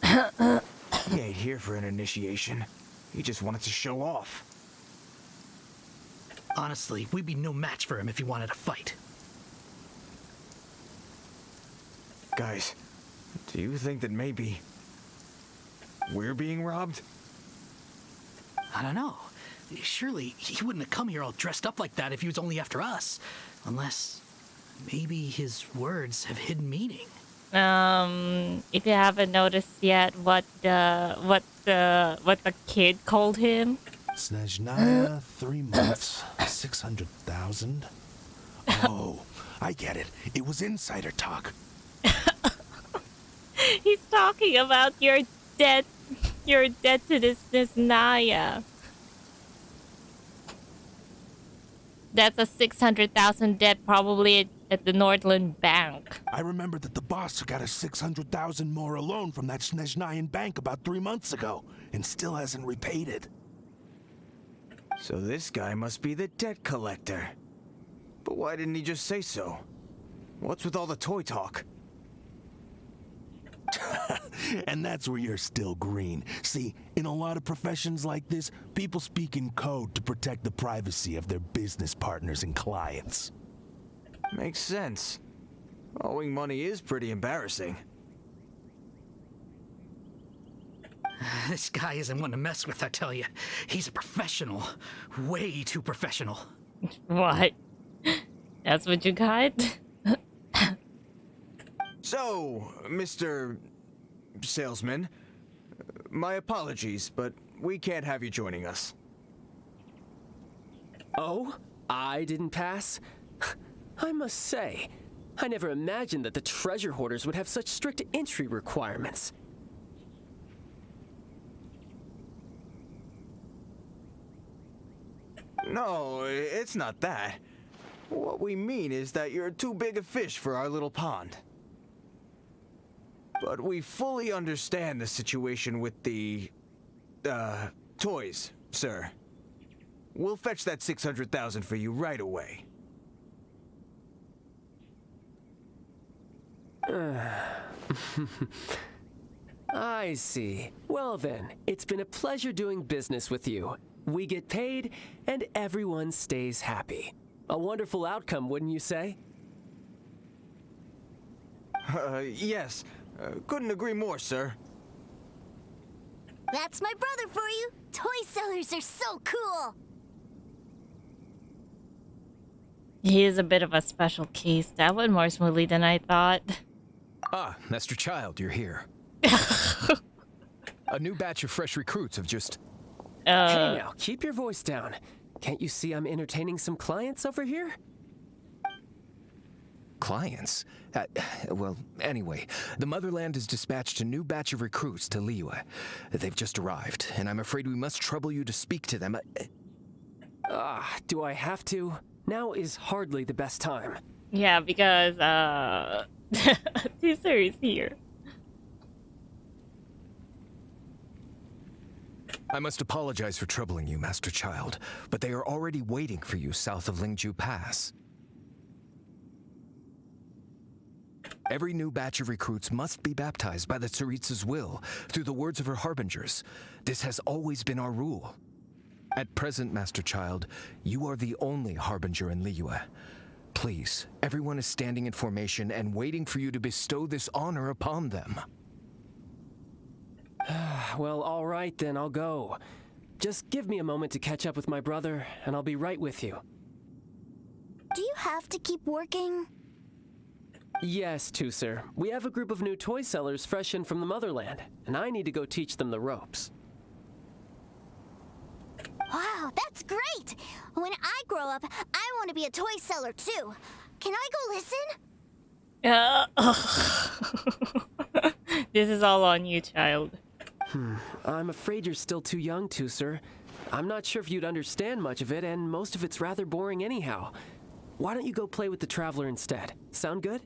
He ain't here for an initiation. He just wanted to show off. Honestly, we'd be no match for him if he wanted to fight. Guys, do you think that maybe we're being robbed? I don't know. Surely he wouldn't have come here all dressed up like that if he was only after us. Unless maybe his words have hidden meaning. If you haven't noticed yet what the kid called him. Snezhnaya, 3 months, 600,000. Oh, I get it. It was insider talk. He's talking about your debt to this Naya. That's a 600,000 debt probably at the Northland Bank. I remember that the boss took out a 600,000 more a loan from that Snezhnayan bank about 3 months ago, and still hasn't repaid it. So this guy must be the debt collector. But why didn't he just say so? What's with all the toy talk? And that's where you're still green. See, in a lot of professions like this, people speak in code to protect the privacy of their business partners and clients. Makes sense. Owing money is pretty embarrassing. This guy isn't one to mess with, I tell you. He's a professional. Way too professional. What? That's what you got? So, Mr. Salesman, my apologies, but we can't have you joining us. Oh? I didn't pass? I must say, I never imagined that the treasure hoarders would have such strict entry requirements. No, it's not that. What we mean is that you're too big a fish for our little pond. But we fully understand the situation with the, toys, sir. We'll fetch that 600,000 for you right away. I see. Well then, it's been a pleasure doing business with you. We get paid, and everyone stays happy. A wonderful outcome, wouldn't you say? Yes. Couldn't agree more, sir. That's my brother for you. Toy sellers are so cool. He is a bit of a special case. That went more smoothly than I thought. Ah, Master Childe, you're here. A new batch of fresh recruits have just... Hey now, keep your voice down. Can't you see I'm entertaining some clients over here? Clients? Well, anyway, the Motherland has dispatched a new batch of recruits to Liyue. They've just arrived, and I'm afraid we must trouble you to speak to them. Do I have to? Now is hardly the best time. Yeah, because, Caesar is here. I must apologize for troubling you, Master Childe, but they are already waiting for you south of Lingju Pass. Every new batch of recruits must be baptized by the Tsaritsa's will, through the words of her harbingers. This has always been our rule. At present, Master Childe, you are the only harbinger in Liyue. Please, everyone is standing in formation and waiting for you to bestow this honor upon them. Well, all right then, I'll go. Just give me a moment to catch up with my brother, and I'll be right with you. Do you have to keep working? Yes, sir. We have a group of new toy sellers fresh in from the Motherland, and I need to go teach them the ropes. Wow, that's great! When I grow up, I want to be a toy seller too. Can I go listen? This is all on you, child. I'm afraid you're still too young, sir. I'm not sure if you'd understand much of it, and most of it's rather boring anyhow. Why don't you go play with the Traveler instead? Sound good?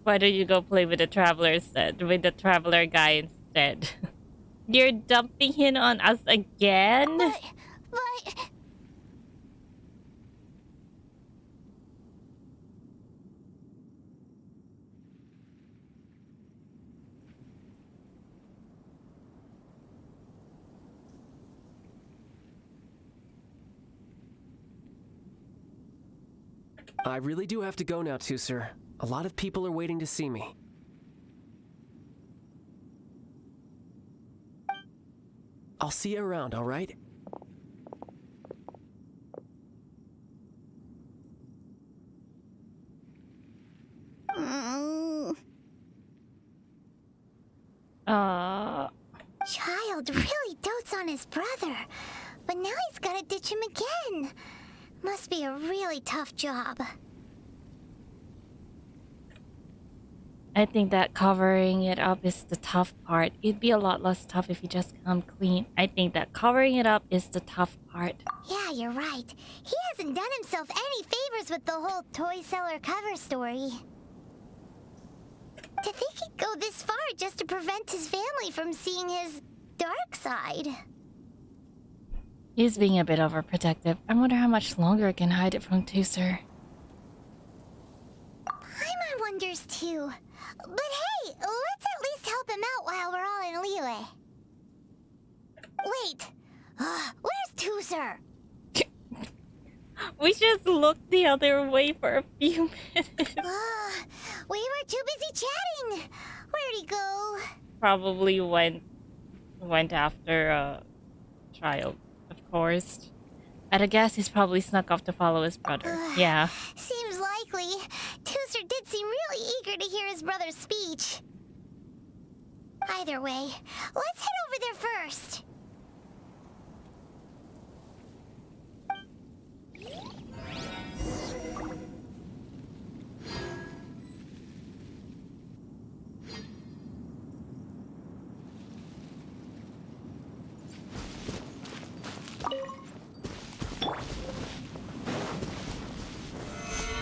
Why don't you go play with the Traveler instead? With the Traveler guy instead? You're dumping him on us again? But... I really do have to go now, too, sir. A lot of people are waiting to see me. I'll see you around, all right? Childe really dotes on his brother, but now he's gotta ditch him again. Must be a really tough job. I think that covering it up is the tough part. It'd be a lot less tough if you just come clean. I think that covering it up is the tough part. Yeah, you're right. He hasn't done himself any favors with the whole toy seller cover story. To think he'd go this far just to prevent his family from seeing his dark side. He's being a bit overprotective. I wonder how much longer I can hide it from Tuser. Paimon wonders too. But hey, let's at least help him out while we're all in Liyue. Wait, where's Tuser? We just looked the other way for a few minutes. We were too busy chatting. Where'd he go? Probably went after Childe, of course. At a guess, he's probably snuck off to follow his brother. Yeah. Seems likely. Tuser did seem really eager to hear his brother's speech. Either way, let's head over there first.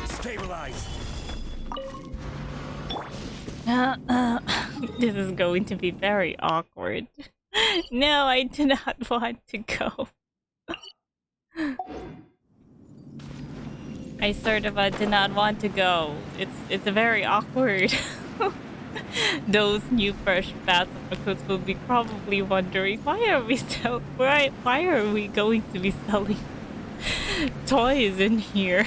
Stabilize. This is going to be very awkward. No, I do not want to go. I sort of do not want to go. It's very awkward. Those new fresh batch of recruits will be probably wondering why are we going to be selling toys in here?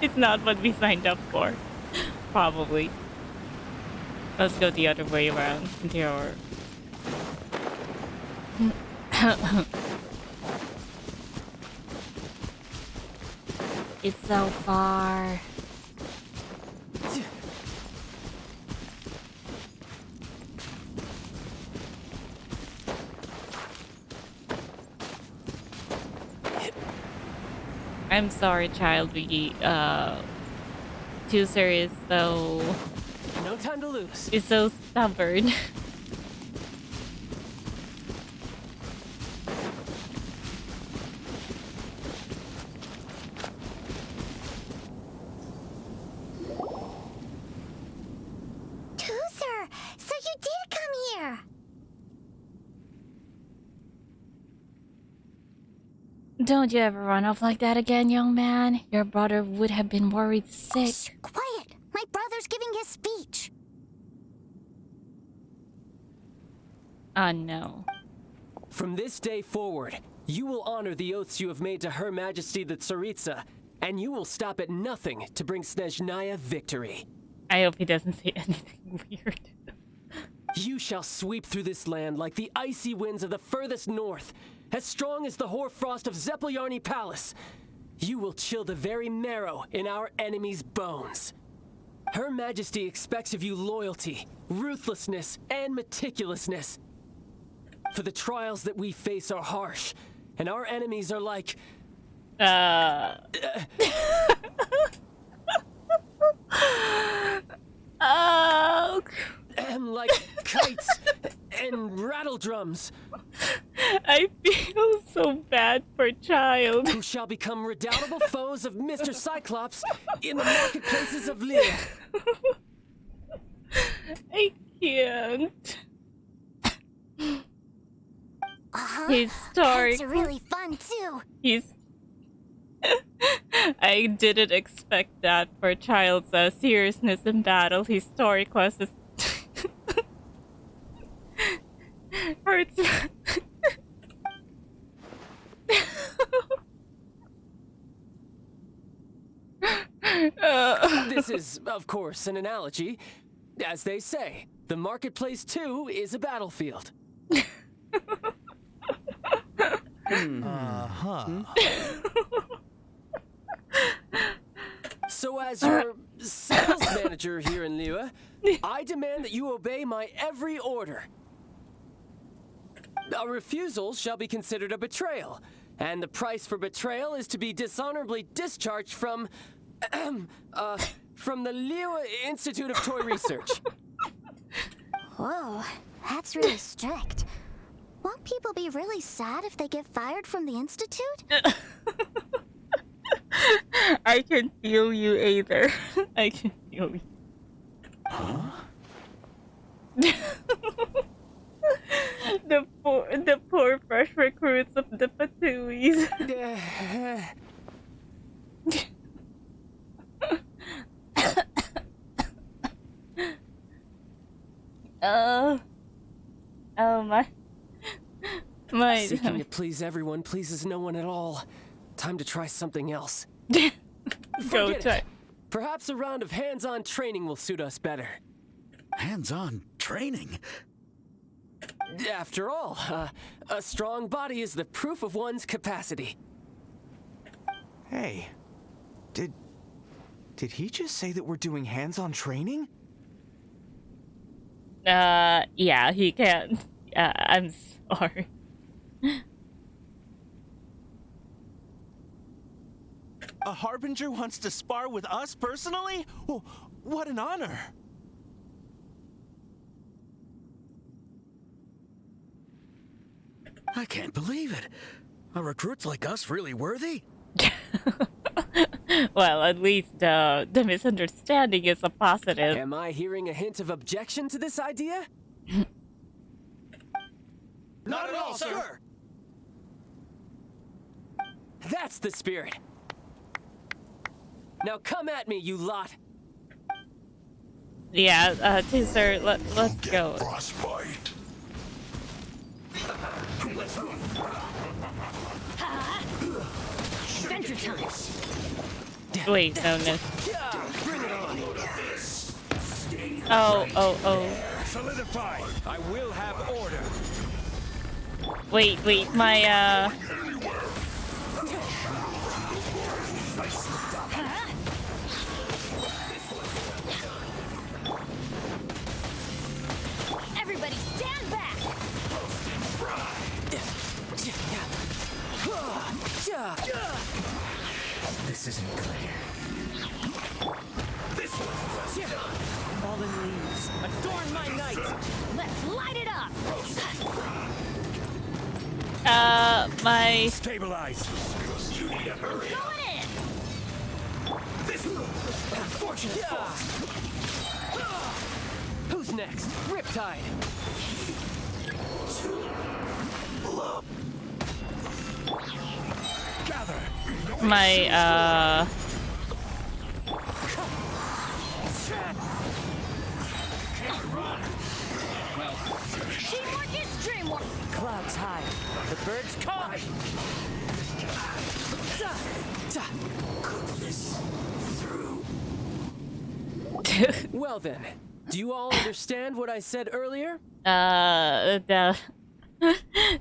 It's not what we signed up for. Probably. Let's go the other way around. It's so far. I'm sorry, Childe. Tuser is so... No time to lose. Is so stubborn. Tuser, so you did come here. Don't you ever run off like that again, young man. Your brother would have been worried sick. Shh, quiet. My brother's giving his speech. Oh no. From this day forward, you will honor the oaths you have made to Her Majesty the Tsaritsa, and you will stop at nothing to bring Snezhnaya victory. I hope he doesn't say anything weird. You shall sweep through this land like the icy winds of the furthest north, as strong as the hoarfrost of Zeppeljärni Palace. You will chill the very marrow in our enemies' bones. Her Majesty expects of you loyalty, ruthlessness, and meticulousness. For the trials that we face are harsh, and our enemies are like... Oh... like kites and rattle drums. I feel so bad for Child. Who shall become redoubtable foes of Mr. Cyclops in the marketplaces of Lear. I can't. His story. Pets are really fun too. I didn't expect that for Child's seriousness in battle. His story quest is hurts. This is, of course, an analogy. As they say, the marketplace too is a battlefield. So as your sales manager here in Liyue, I demand that you obey my every order. A refusal shall be considered a betrayal, and the price for betrayal is to be dishonorably discharged from the Liyue Institute of Toy Research. Whoa, that's really strict. Won't people be really sad if they get fired from the Institute? I can feel you, Aether. I can feel you. Huh? The poor fresh recruits of the Patuis. My. Seeking to please everyone pleases no one at all. Time to try something else. Go try. It. Perhaps a round of hands-on training will suit us better. Hands-on training? After all, a strong body is the proof of one's capacity. Hey, did he just say that we're doing hands-on training? Yeah, he can. I'm sorry. A Harbinger wants to spar with us personally? Well, what an honor. I can't believe it. Are recruits like us really worthy? Well, at least the misunderstanding is a positive. Am I hearing a hint of objection to this idea? Not at all, sir. That's the spirit. Now come at me, you lot. Yeah, Teaser, let's go. Frostbite. Adventure time. Wait, no. Bring it on. Oh. Solidify. I will have order. Wait, my, Everybody stand back. This isn't clear. This one. Fallen leaves, adorn my night. Let's light it up. my... Stabilize. You need to hurry. Going in. This unfortunate fault. Who's next? Riptide. Gather. My, Teamwork is dreamwork. Clouds high. The birds call. Well then, do you all understand what I said earlier? the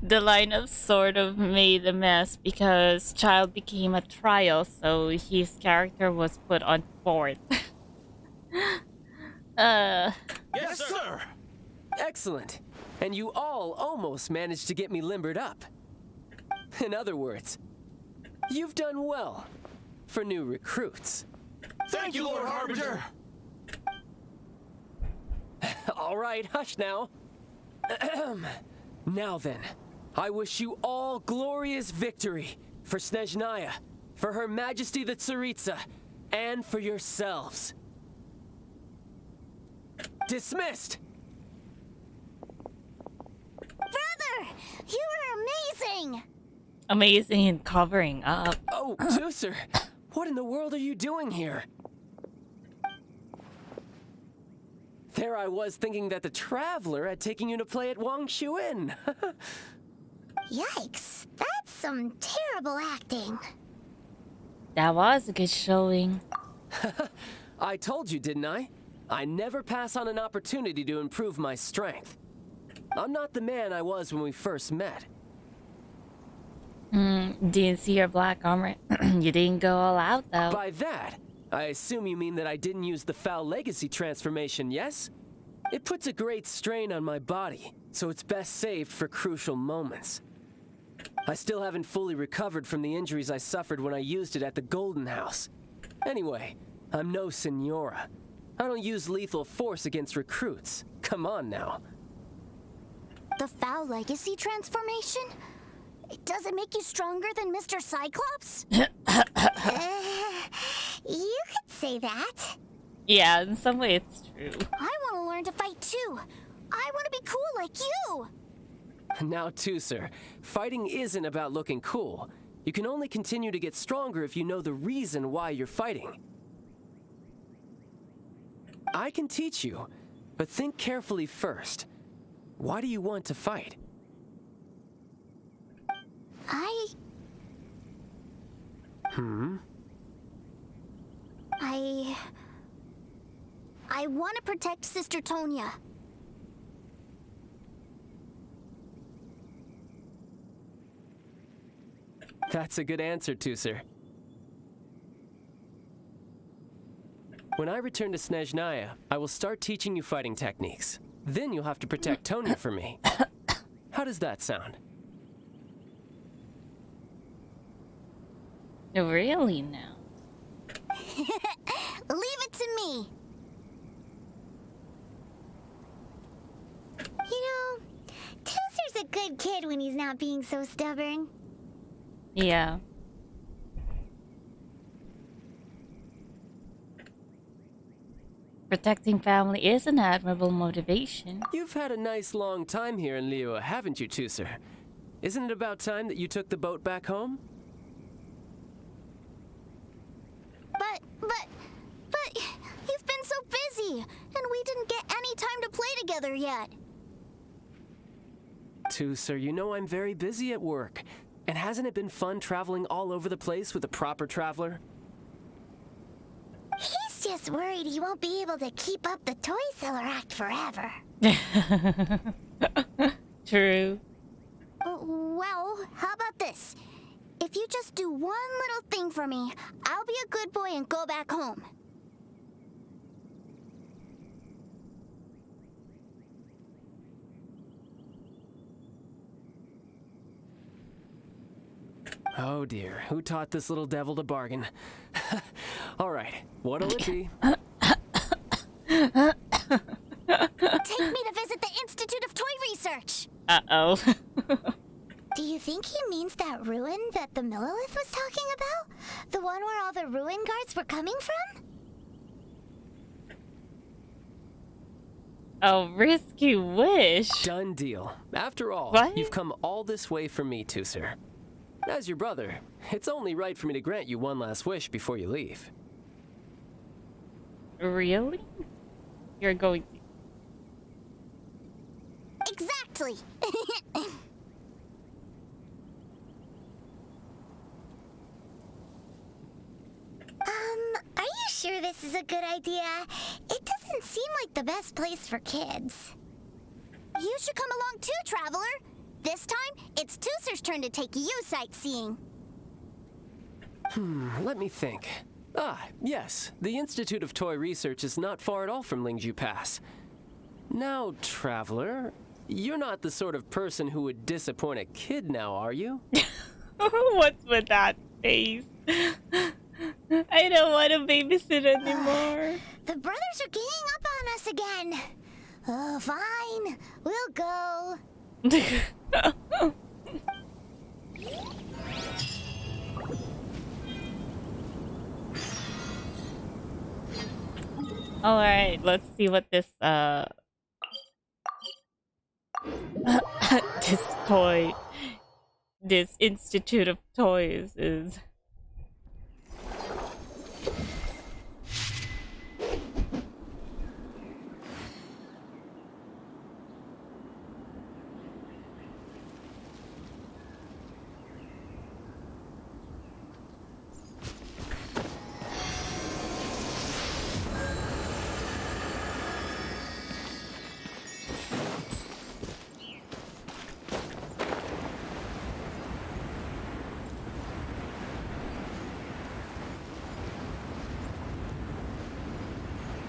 lineup sort of made a mess because Child became a trial, so his character was put on fourth. Yes, sir. Excellent. And you all almost managed to get me limbered up. In other words, you've done well for new recruits. Thank you, Lord Harbinger. All right, hush now. Now then, I wish you all glorious victory for Snezhnaya, for Her Majesty the Tsaritsa, and for yourselves. Dismissed! Brother, you were amazing! Amazing in covering up. Oh, Tusser, what in the world are you doing here? There I was thinking that the Traveler had taken you to play at Wang Shuin. Yikes, that's some terrible acting. That was a good showing. I told you, didn't I? I never pass on an opportunity to improve my strength. I'm not the man I was when we first met. Didn't see your black armor. You didn't go all out, though. By that, I assume you mean that I didn't use the Foul Legacy transformation, yes? It puts a great strain on my body, so it's best saved for crucial moments. I still haven't fully recovered from the injuries I suffered when I used it at the Golden House. Anyway, I'm no Senora. I don't use lethal force against recruits. Come on now. The Foul Legacy transformation? Does it make you stronger than Mr. Cyclops? You could say that. Yeah, in some way it's true. I want to learn to fight too. I want to be cool like you. Now, Tusser, fighting isn't about looking cool. You can only continue to get stronger if you know the reason why you're fighting. I can teach you, but think carefully first. Why do you want to fight? I want to protect Sister Tonya. That's a good answer, Tusser. When I return to Snezhnaya, I will start teaching you fighting techniques. Then you'll have to protect Tonya for me. How does that sound? Really now? Leave it to me. You know, Tusser's a good kid when he's not being so stubborn. Yeah. Protecting family is an admirable motivation. You've had a nice long time here in Liyue, haven't you, Tusser? Isn't it about time that you took the boat back home? But, you've been so busy, and we didn't get any time to play together yet. Tusser, you know I'm very busy at work. And hasn't it been fun traveling all over the place with a proper traveler? He's just worried he won't be able to keep up the toy seller act forever. True. Well, how about this? If you just do one little thing for me, I'll be a good boy and go back home. Oh dear, who taught this little devil to bargain? All right, what'll it be? Take me to visit the Institute of Toy Research. Uh-oh. Do you think he means that ruin that the Millilith was talking about? The one where all the ruin guards were coming from? A risky wish. Done deal. After all, What? you've come all this way for me, Tusser. As your brother, it's only right for me to grant you one last wish before you leave. Really? You're going to... Exactly. Are you sure this is a good idea? It doesn't seem like the best place for kids. You should come along too, Traveler. This time, it's Tusser's turn to take you sightseeing. Let me think. Ah, yes, the Institute of Toy Research is not far at all from Lingju Pass. Now, Traveler, you're not the sort of person who would disappoint a kid now, are you? What's with that face? I don't want to babysit anymore. The brothers are ganging up on us again. Oh, fine. We'll go. Alright, let's see what this this toy, this Institute of Toys is.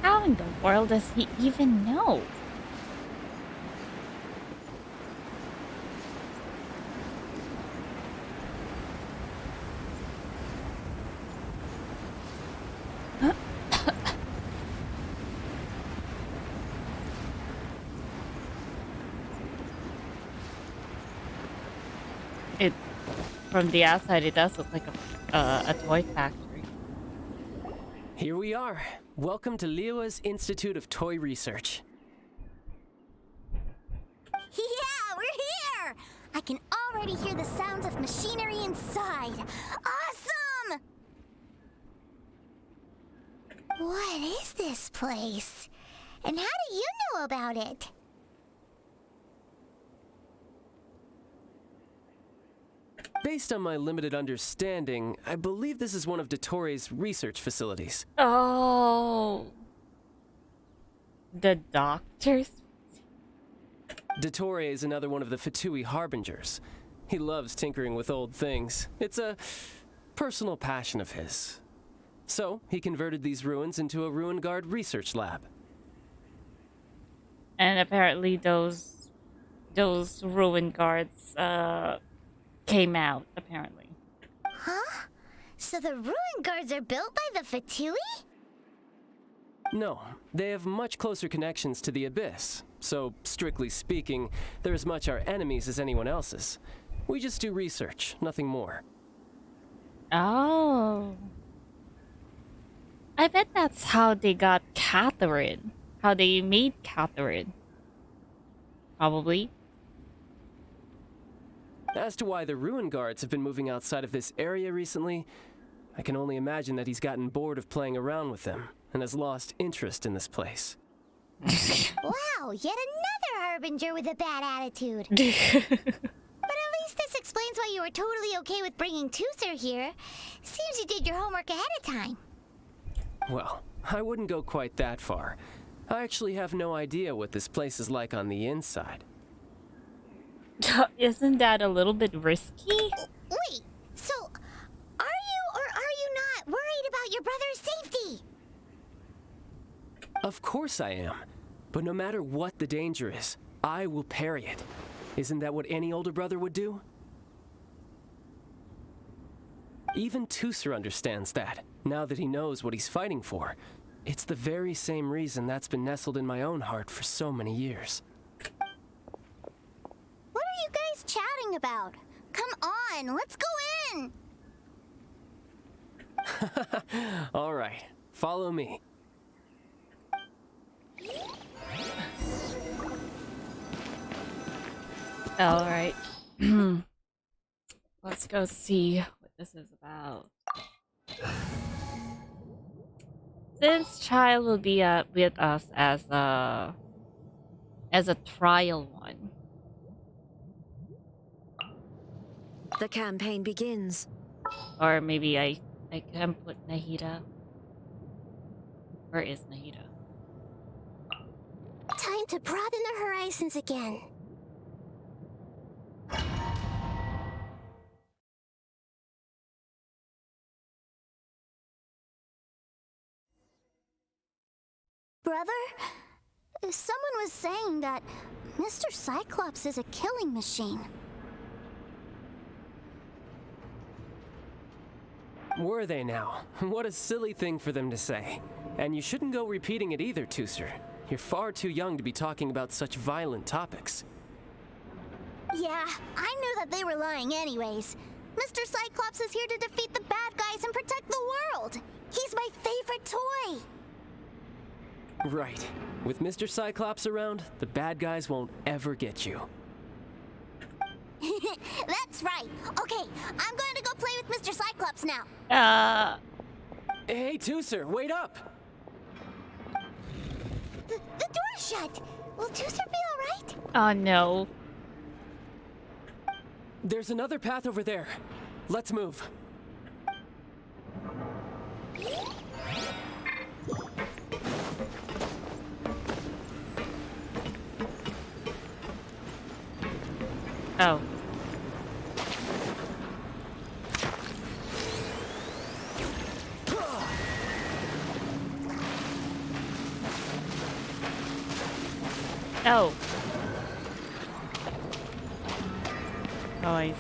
How in the world does he even know? It, from the outside, it does look like a toy factory. Here we are. Welcome to Liyue's Institute of Toy Research. Yeah, we're here! I can already hear the sounds of machinery inside. Awesome! What is this place? And how do you know about it? Based on my limited understanding, I believe this is one of Dottoro's research facilities. Oh. The doctors? Dottore is another one of the Fatui Harbingers. He loves tinkering with old things. It's a personal passion of his. So, he converted these ruins into a Ruin Guard research lab. And apparently those ruin guards came out, apparently. Huh? So the ruin guards are built by the Fatui? No, they have much closer connections to the Abyss. So, strictly speaking, they're as much our enemies as anyone else's. We just do research, nothing more. Oh. I bet that's how they got Catherine. How they made Catherine. Probably. As to why the Ruin Guards have been moving outside of this area recently, I can only imagine that he's gotten bored of playing around with them and has lost interest in this place. Wow, yet another Harbinger with a bad attitude. But at least this explains why you were totally okay with bringing Tooser here. Seems you did your homework ahead of time. Well, I wouldn't go quite that far. I actually have no idea what this place is like on the inside. Isn't that a little bit risky? Wait, so are you or are you not worried about your brother's safety? Of course I am. But no matter what the danger is, I will parry it. Isn't that what any older brother would do? Even Tooser understands that, now that he knows what he's fighting for. It's the very same reason that's been nestled in my own heart for so many years. What are you guys chatting about? Come on, let's go in! All right, follow me. All right. Let's go see what this is about. Since Childe will be with us as a trial one. The campaign begins. Or maybe I can put Nahida. Where is Nahida? Time to broaden the horizons again. Brother, someone was saying that Mr. Cyclops is a killing machine. Were they now? What a silly thing for them to say. And you shouldn't go repeating it either, Tooser. You're far too young to be talking about such violent topics. Yeah, I knew that they were lying anyways. Mr. Cyclops is here to defeat the bad guys and protect the world. He's my favorite toy. Right. With Mr. Cyclops around, the bad guys won't ever get you. That's right. Okay, I'm going to go play with Mr. Cyclops now. Hey, Tooser, wait up! The door's shut. Will Tooser be all right? Oh no. There's another path over there. Let's move. Oh. Oh. Noise.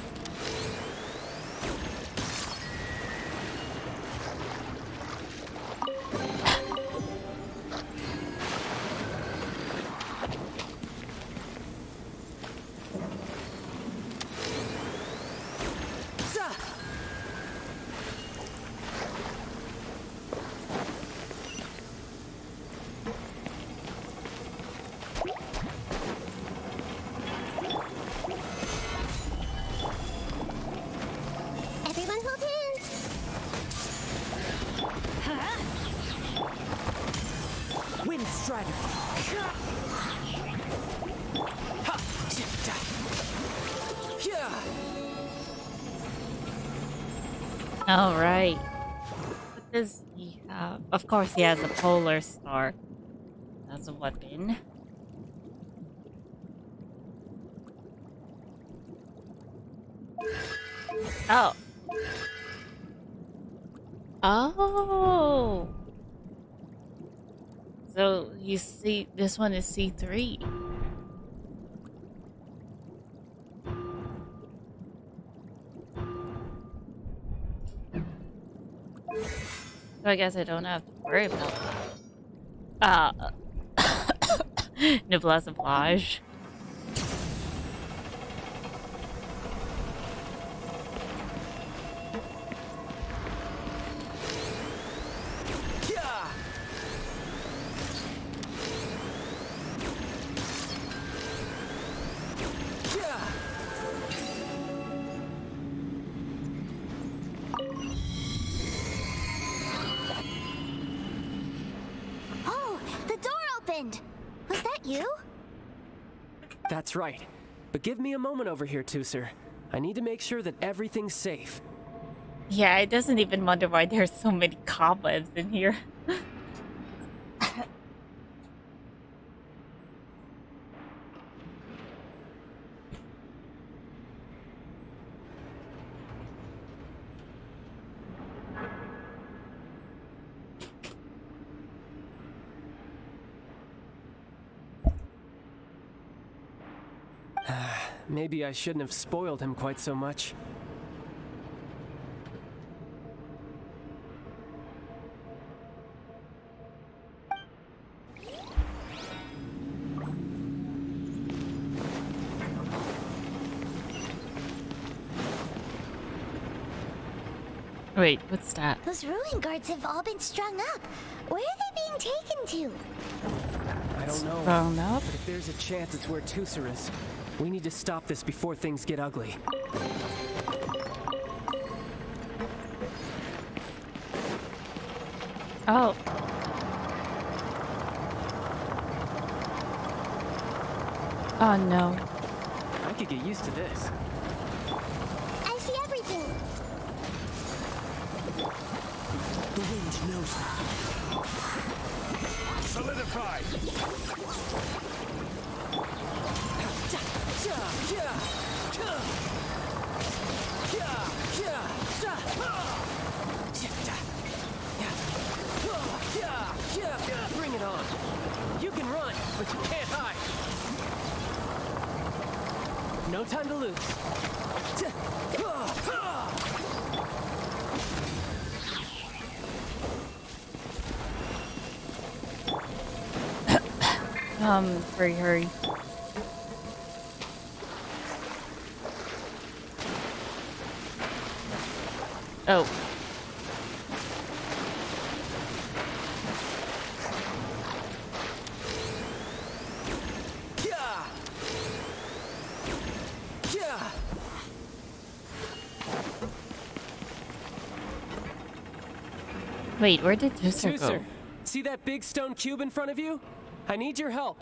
Everyone hold hands. Wind Strider. All right. What does he have? Of course, he has a polar star as a weapon. Oh. Oh. So you see, this one is C3. So I guess I don't have to worry about that. Noblesse oblige. Oh, the door opened. Was that you? That's right. But give me a moment over here, Tooser. I need to make sure that everything's safe. Yeah, it doesn't even wonder why there's so many cobwebs in here. Maybe I shouldn't have spoiled him quite so much. Wait, what's that? Those ruin guards have all been strung up. Where are they being taken to? I don't know. Thrown up? But if there's a chance it's where Tooser is, we need to stop this before things get ugly. Oh. Oh no. I could get used to this. I see everything. The wind knows me. Solidified. Bring it on. You can run, but you can't hide. No time to lose. Hurry, hurry. Oh. Wait, where did Juicer go? See that big stone cube in front of you? I need your help.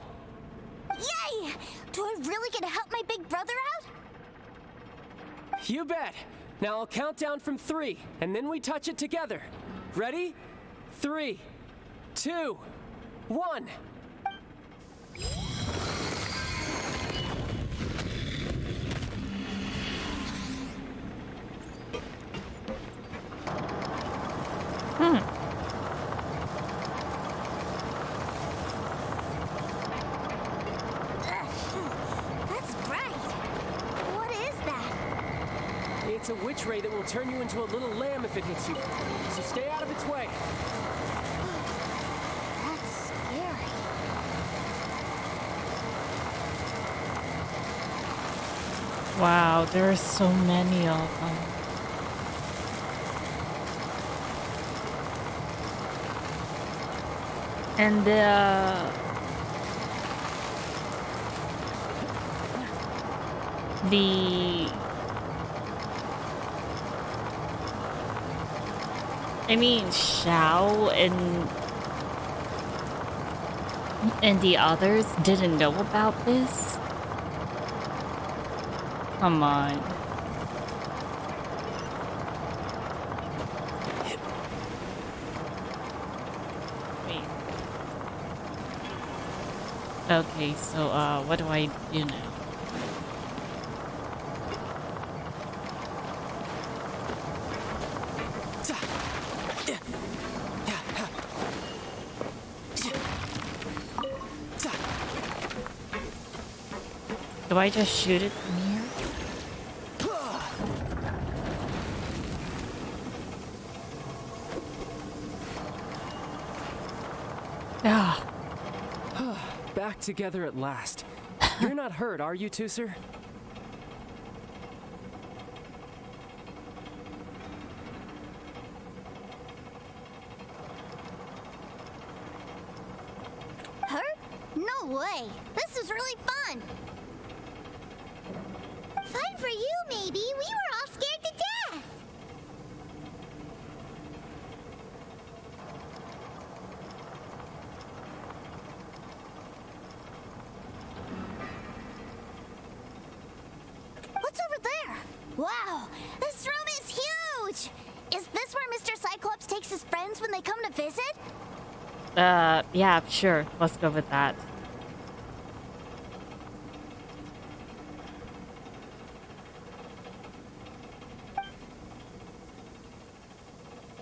Yay! Do I really get to help my big brother out? You bet. Now I'll count down from 3, and then we touch it together. Ready? 3, 2, 1. That's bright. What is that? It's a witch ray that will turn you into a little lamb if it hits you. So stay out of its way. That's scary. Wow, there are so many of them. And I mean, Xiao and the others didn't know about this? Come on. Wait. Okay, so what do I do now? Do I just shoot it from here? Ah. Back together at last. You're not hurt, are you, Tooser? Hurt? No way. This is really fun. Fun for you, maybe. We were all scared to death. What's over there? Wow, this room is huge. Is this where Mr. Cyclops takes his friends when they come to visit? Yeah, sure. Let's go with that.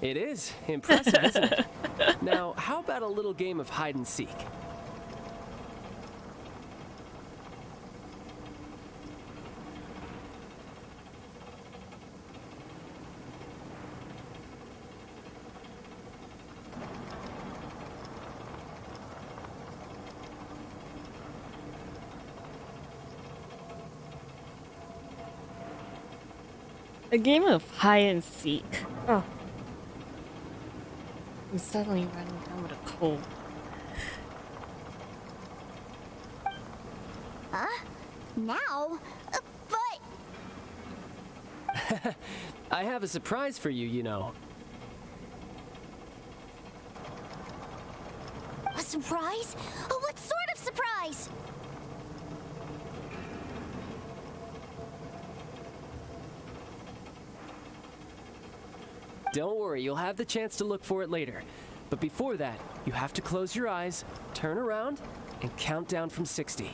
It is. Impressive, isn't it? Now, how about a little game of hide and seek? A game of hide and seek. Oh. I'm suddenly running down with a cold. Huh? Now? But... I have a surprise for you, you know. A surprise? Oh, what sort of surprise? Don't worry, you'll have the chance to look for it later. But before that, you have to close your eyes, turn around, and count down from 60.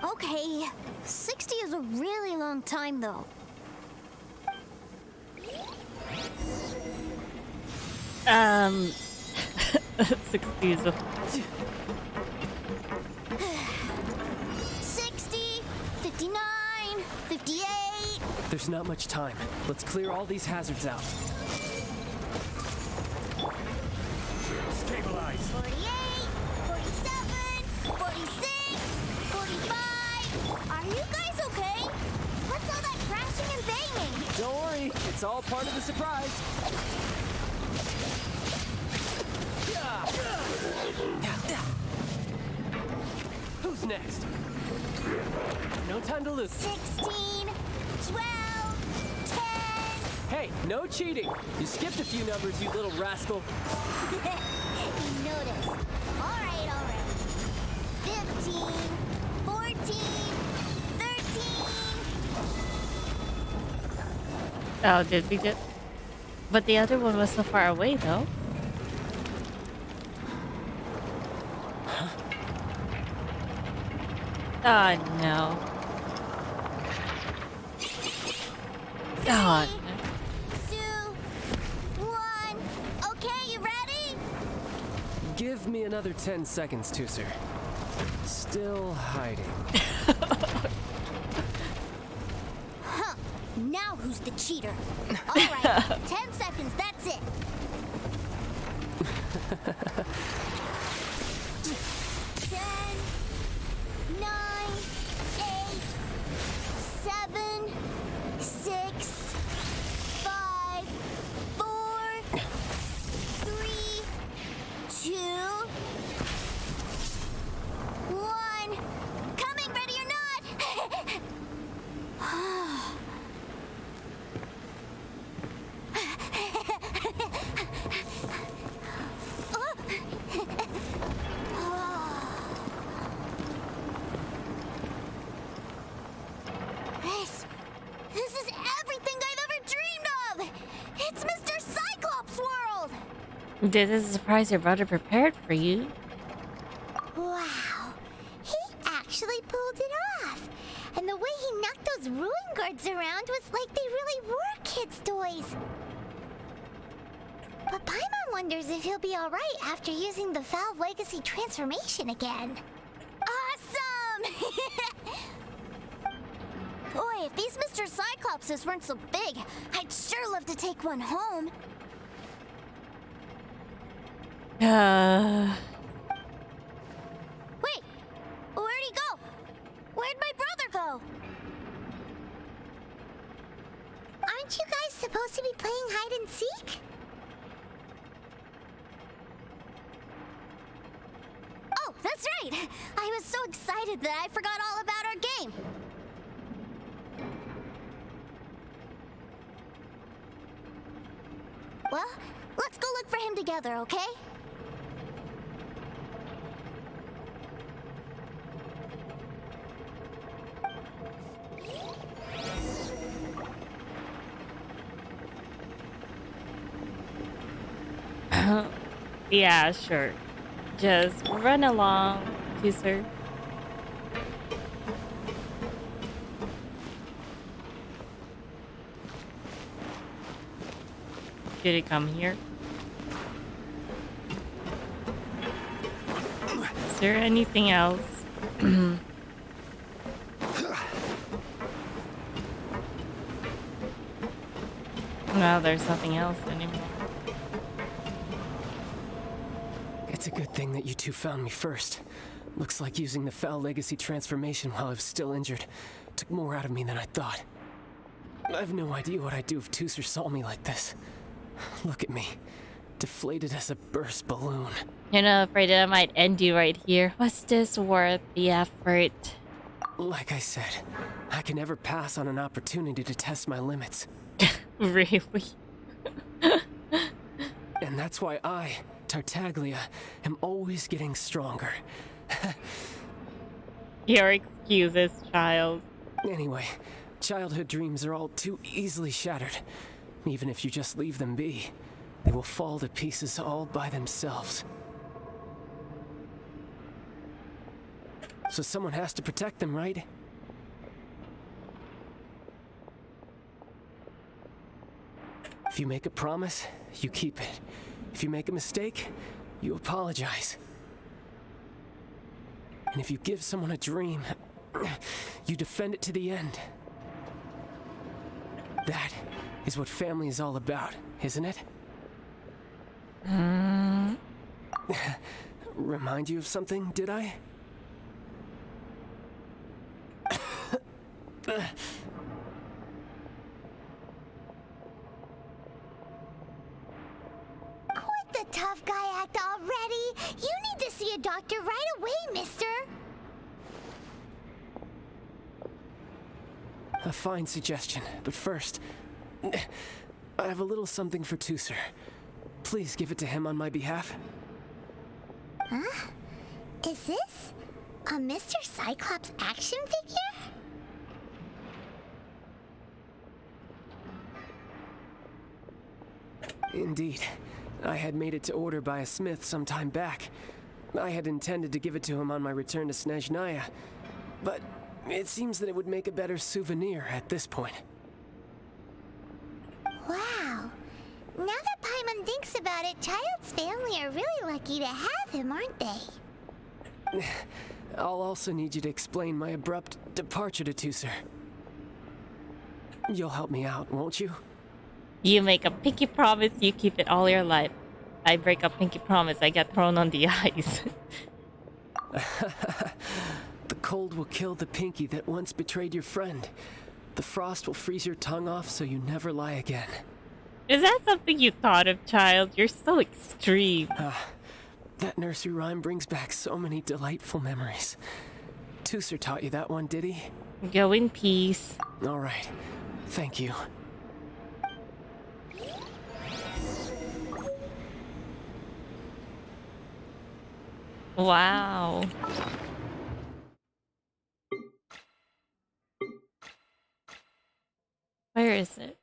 Okay, 60 is a really long time, though. Excuse me. 60, 59, 58. There's not much time. Let's clear all these hazards out. Stabilize. 48, 47, 46, 45. Are you guys okay? What's all that crashing and banging? Don't worry, it's all part of the surprise. Who's next? No time to lose. 16, 12, 10. Hey, no cheating. You skipped a few numbers, you little rascal. You noticed. All right. 15, 14, 13. Oh, did we just... But the other one was so far away, though. Oh, no. Oh, no. 2, 1. Okay, you ready? Give me another 10 seconds, Tooser. Still hiding. Huh. Now who's the cheater? All right, 10 seconds, that's it. 10, 9, 8, 7, 6, 5, 4, 3, 2, 1. Coming, ready or not? This is everything I've ever dreamed of! It's Mr. Cyclops' world! This is a surprise your brother prepared for you. Wow, he actually pulled it off. And the way he knocked those ruin guards around was like they really were kids' toys. But Paimon wonders if he'll be alright after using the Valve Legacy transformation again. Awesome! Boy, if these Mr. Cyclopses weren't so big, I'd sure love to take one home. Wait, where'd he go? Where'd my brother go? Aren't you guys supposed to be playing hide and seek? Oh, that's right! I was so excited that I forgot all about our game. Well, let's go look for him together, okay? Yeah, sure. Just run along, Tooser. Did it come here? Is there anything else? No, there's nothing else anymore. It's a good thing that you two found me first. Looks like using the Foul Legacy transformation while I was still injured took more out of me than I thought. I have no idea what I'd do if Tooser saw me like this. Look at me, deflated as a burst balloon. You're not afraid that I might end you right here? Was this worth the effort? Like I said, I can never pass on an opportunity to test my limits. Really? And that's why I, Tartaglia, am always getting stronger. Your excuses, child. Anyway, childhood dreams are all too easily shattered. Even if you just leave them be, they will fall to pieces all by themselves. So someone has to protect them, right? If you make a promise, you keep it. If you make a mistake, you apologize. And if you give someone a dream, you defend it to the end. That is what family is all about, isn't it? Remind you of something, did I? Quit the tough guy act already! You need to A fine suggestion, but first, I have a little something for Tooser. Please give it to him on my behalf. Huh? Is this a Mr. Cyclops action figure? Indeed. I had made it to order by a smith some time back. I had intended to give it to him on my return to Snezhnaya, but it seems that it would make a better souvenir at this point. Wow. Now that Paimon thinks about it, Childe's family are really lucky to have him, aren't they? I'll also need you to explain my abrupt departure to Tooser. You'll help me out, won't you? You make a pinky promise, you keep it all your life. I break a pinky promise, I get thrown on the ice. The cold will kill the pinky that once betrayed your friend. The frost will freeze your tongue off so you never lie again. Is that something you thought of, child? You're so extreme. That nursery rhyme brings back so many delightful memories. Tooser taught you that one, did he? Go in peace. All right. Thank you. Wow. Where is it?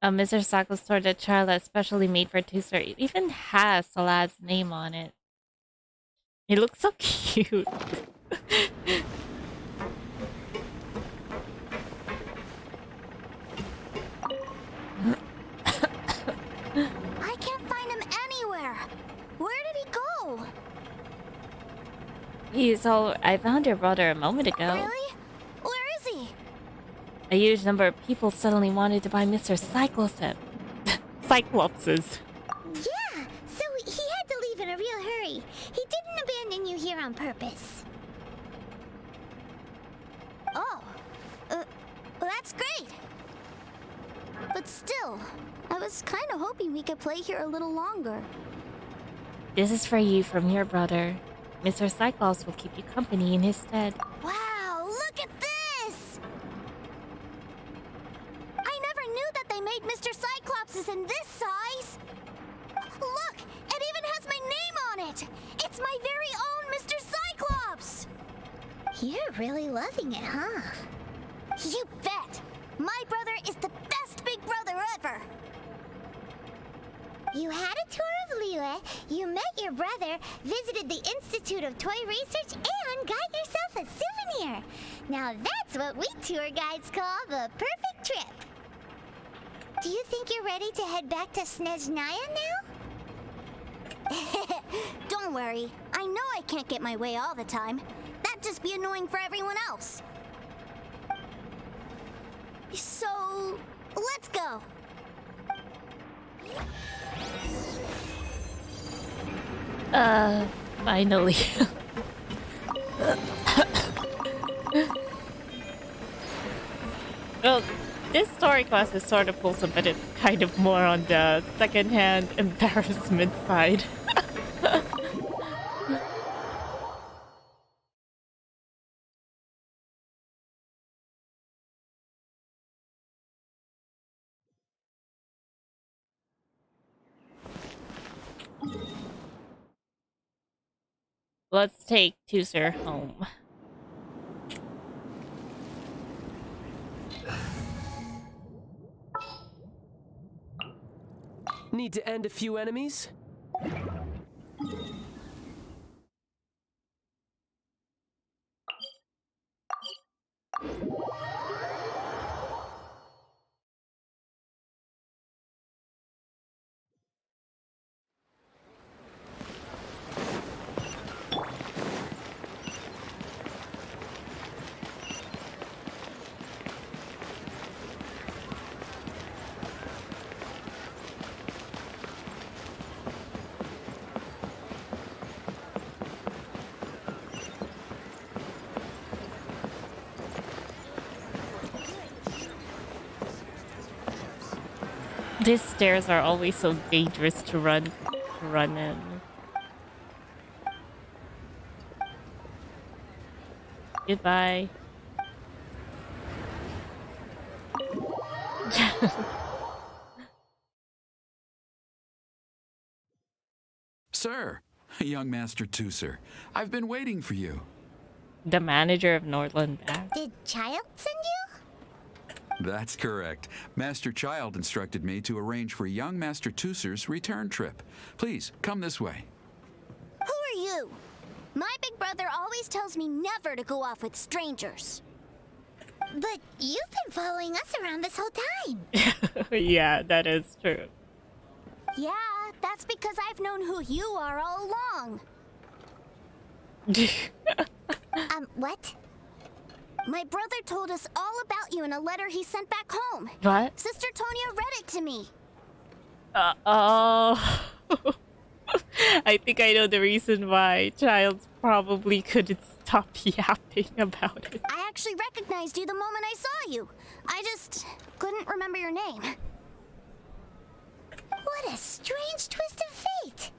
Mr. Cyclops stored a child that's specially made for Tooser. It even has the lad's name on it. He looks so cute. I can't find him anywhere. Where did he go? He's all... I found your brother a moment ago. Really? Where is he? A huge number of people suddenly wanted to buy Mr. Cyclopses. Cyclopses. Yeah, so he had to leave in a real hurry. He didn't abandon you here on purpose. Oh, well, that's great. But still, I was kind of hoping we could play here a little longer. This is for you from your brother. Mr. Cyclops will keep you company in his stead. Wow, look at this! I never knew that they made Mr. Cyclopses in this size. Look, it even has my name on it. It's my very own Mr. Cyclops. You're really loving it, huh? You bet. My brother is the best big brother ever. You had a tour of Liyue, you met your brother, visited the Institute of Toy Research, and got yourself a souvenir. Now that's what we tour guides call the perfect trip. Do you think you're ready to head back to Snezhnaya now? Don't worry. I know I can't get my way all the time. That'd just be annoying for everyone else. So, let's go. Finally. Well, this story quest is sort of wholesome, but it's kind of more on the second-hand embarrassment side. Let's take Tooser home. Need to end a few enemies? These stairs are always so dangerous to run in. Goodbye. Sir, young Master Tooser, I've been waiting for you. The manager of Northland Back. Did Child send you? That's correct. Master Child instructed me to arrange for young Master Tooser's return trip. Please, come this way. Who are you? My big brother always tells me never to go off with strangers. But you've been following us around this whole time. Yeah, that is true. Yeah, that's because I've known who you are all along. What? My brother told us all about you in a letter he sent back home. What? Sister Tonya read it to me. Oh. I think I know the reason why Childs probably couldn't stop yapping about it. I actually recognized you the moment I saw you. I just couldn't remember your name. What a strange twist of fate.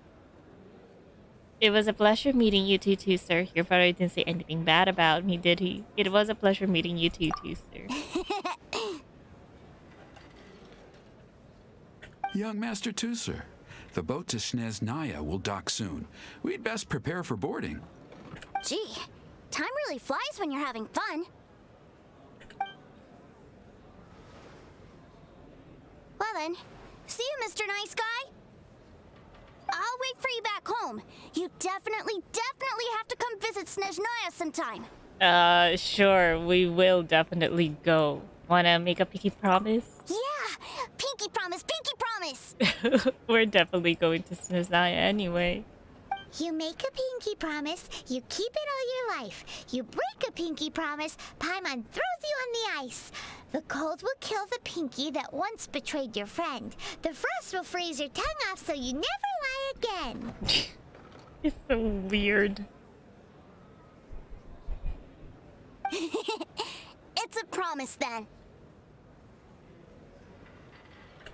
It was a pleasure meeting you too, sir. Your brother didn't say anything bad about me, did he? It was a pleasure meeting you too, sir. Young Master Tooser, the boat to Snezhnaya will dock soon. We'd best prepare for boarding. Gee, time really flies when you're having fun. Well then, see you, Mr. Nice Guy. I'll wait for you back home. You definitely have to come visit Snezhnaya sometime. Sure, we will definitely go. Wanna make a pinky promise? Yeah, pinky promise, pinky promise. We're definitely going to Snezhnaya anyway. You make a pinky promise, you keep it all your life. You break a pinky promise, Paimon throws you on the ice. The cold will kill the pinky that once betrayed your friend. The frost will freeze your tongue off so you never lie again. It's so weird. It's a promise then.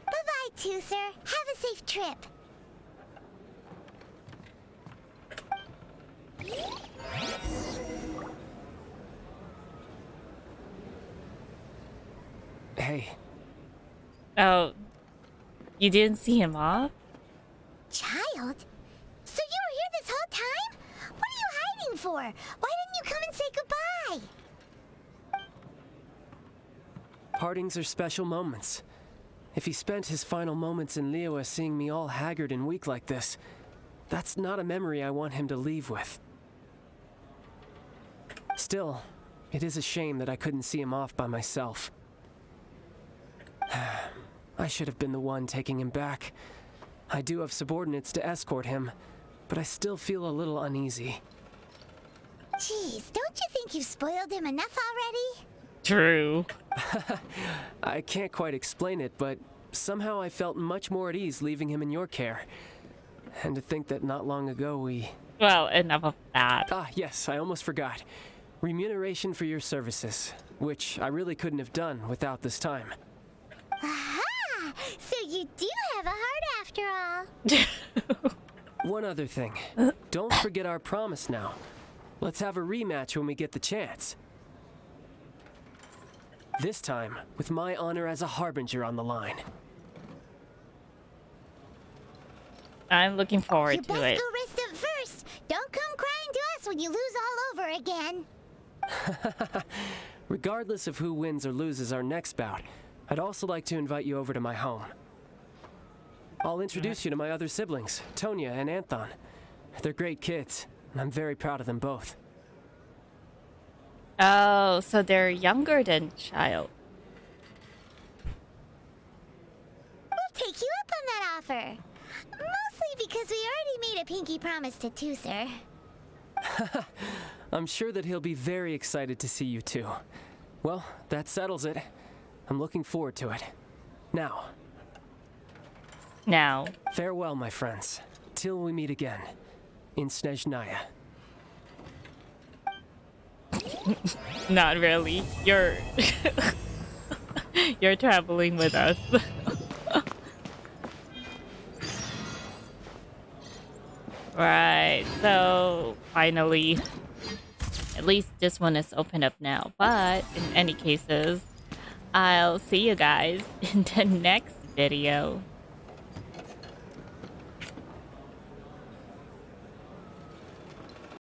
Bye-bye, Tooser. Have a safe trip. Hey. Oh, you didn't see him off? Child? So you were here this whole time? What are you hiding for? Why didn't you come and say goodbye? Partings are special moments. If he spent his final moments in Liyue seeing me all haggard and weak like this, that's not a memory I want him to leave with. Still, it is a shame that I couldn't see him off by myself. I should have been the one taking him back. I do have subordinates to escort him, but I still feel a little uneasy. Jeez, don't you think you've spoiled him enough already? True. I can't quite explain it, but somehow I felt much more at ease leaving him in your care. And to think that not long ago we... Well, enough of that. Ah, yes, I almost forgot. Remuneration for your services, which I really couldn't have done without this time. Aha! So you do have a heart after all. One other thing. Don't forget our promise now. Let's have a rematch when we get the chance. This time, with my honor as a harbinger on the line. I'm looking forward you to best it. go rest up first. Don't come crying to us when you lose all over again. Regardless of who wins or loses our next bout, I'd also like to invite you over to my home. I'll introduce you to my other siblings, Tonya and Anthon. They're great kids, and I'm very proud of them both. Oh, so they're younger than Child. We'll take you up on that offer. Mostly because we already made a pinky promise to Tooser. I'm sure that he'll be very excited to see you too. Well, that settles it. I'm looking forward to it. Now. Farewell, my friends. Till we meet again. In Snezhnaya. Not really. You're... You're traveling with us. Right, so finally, at least this one is open up now. But in any cases, I'll see you guys in the next video.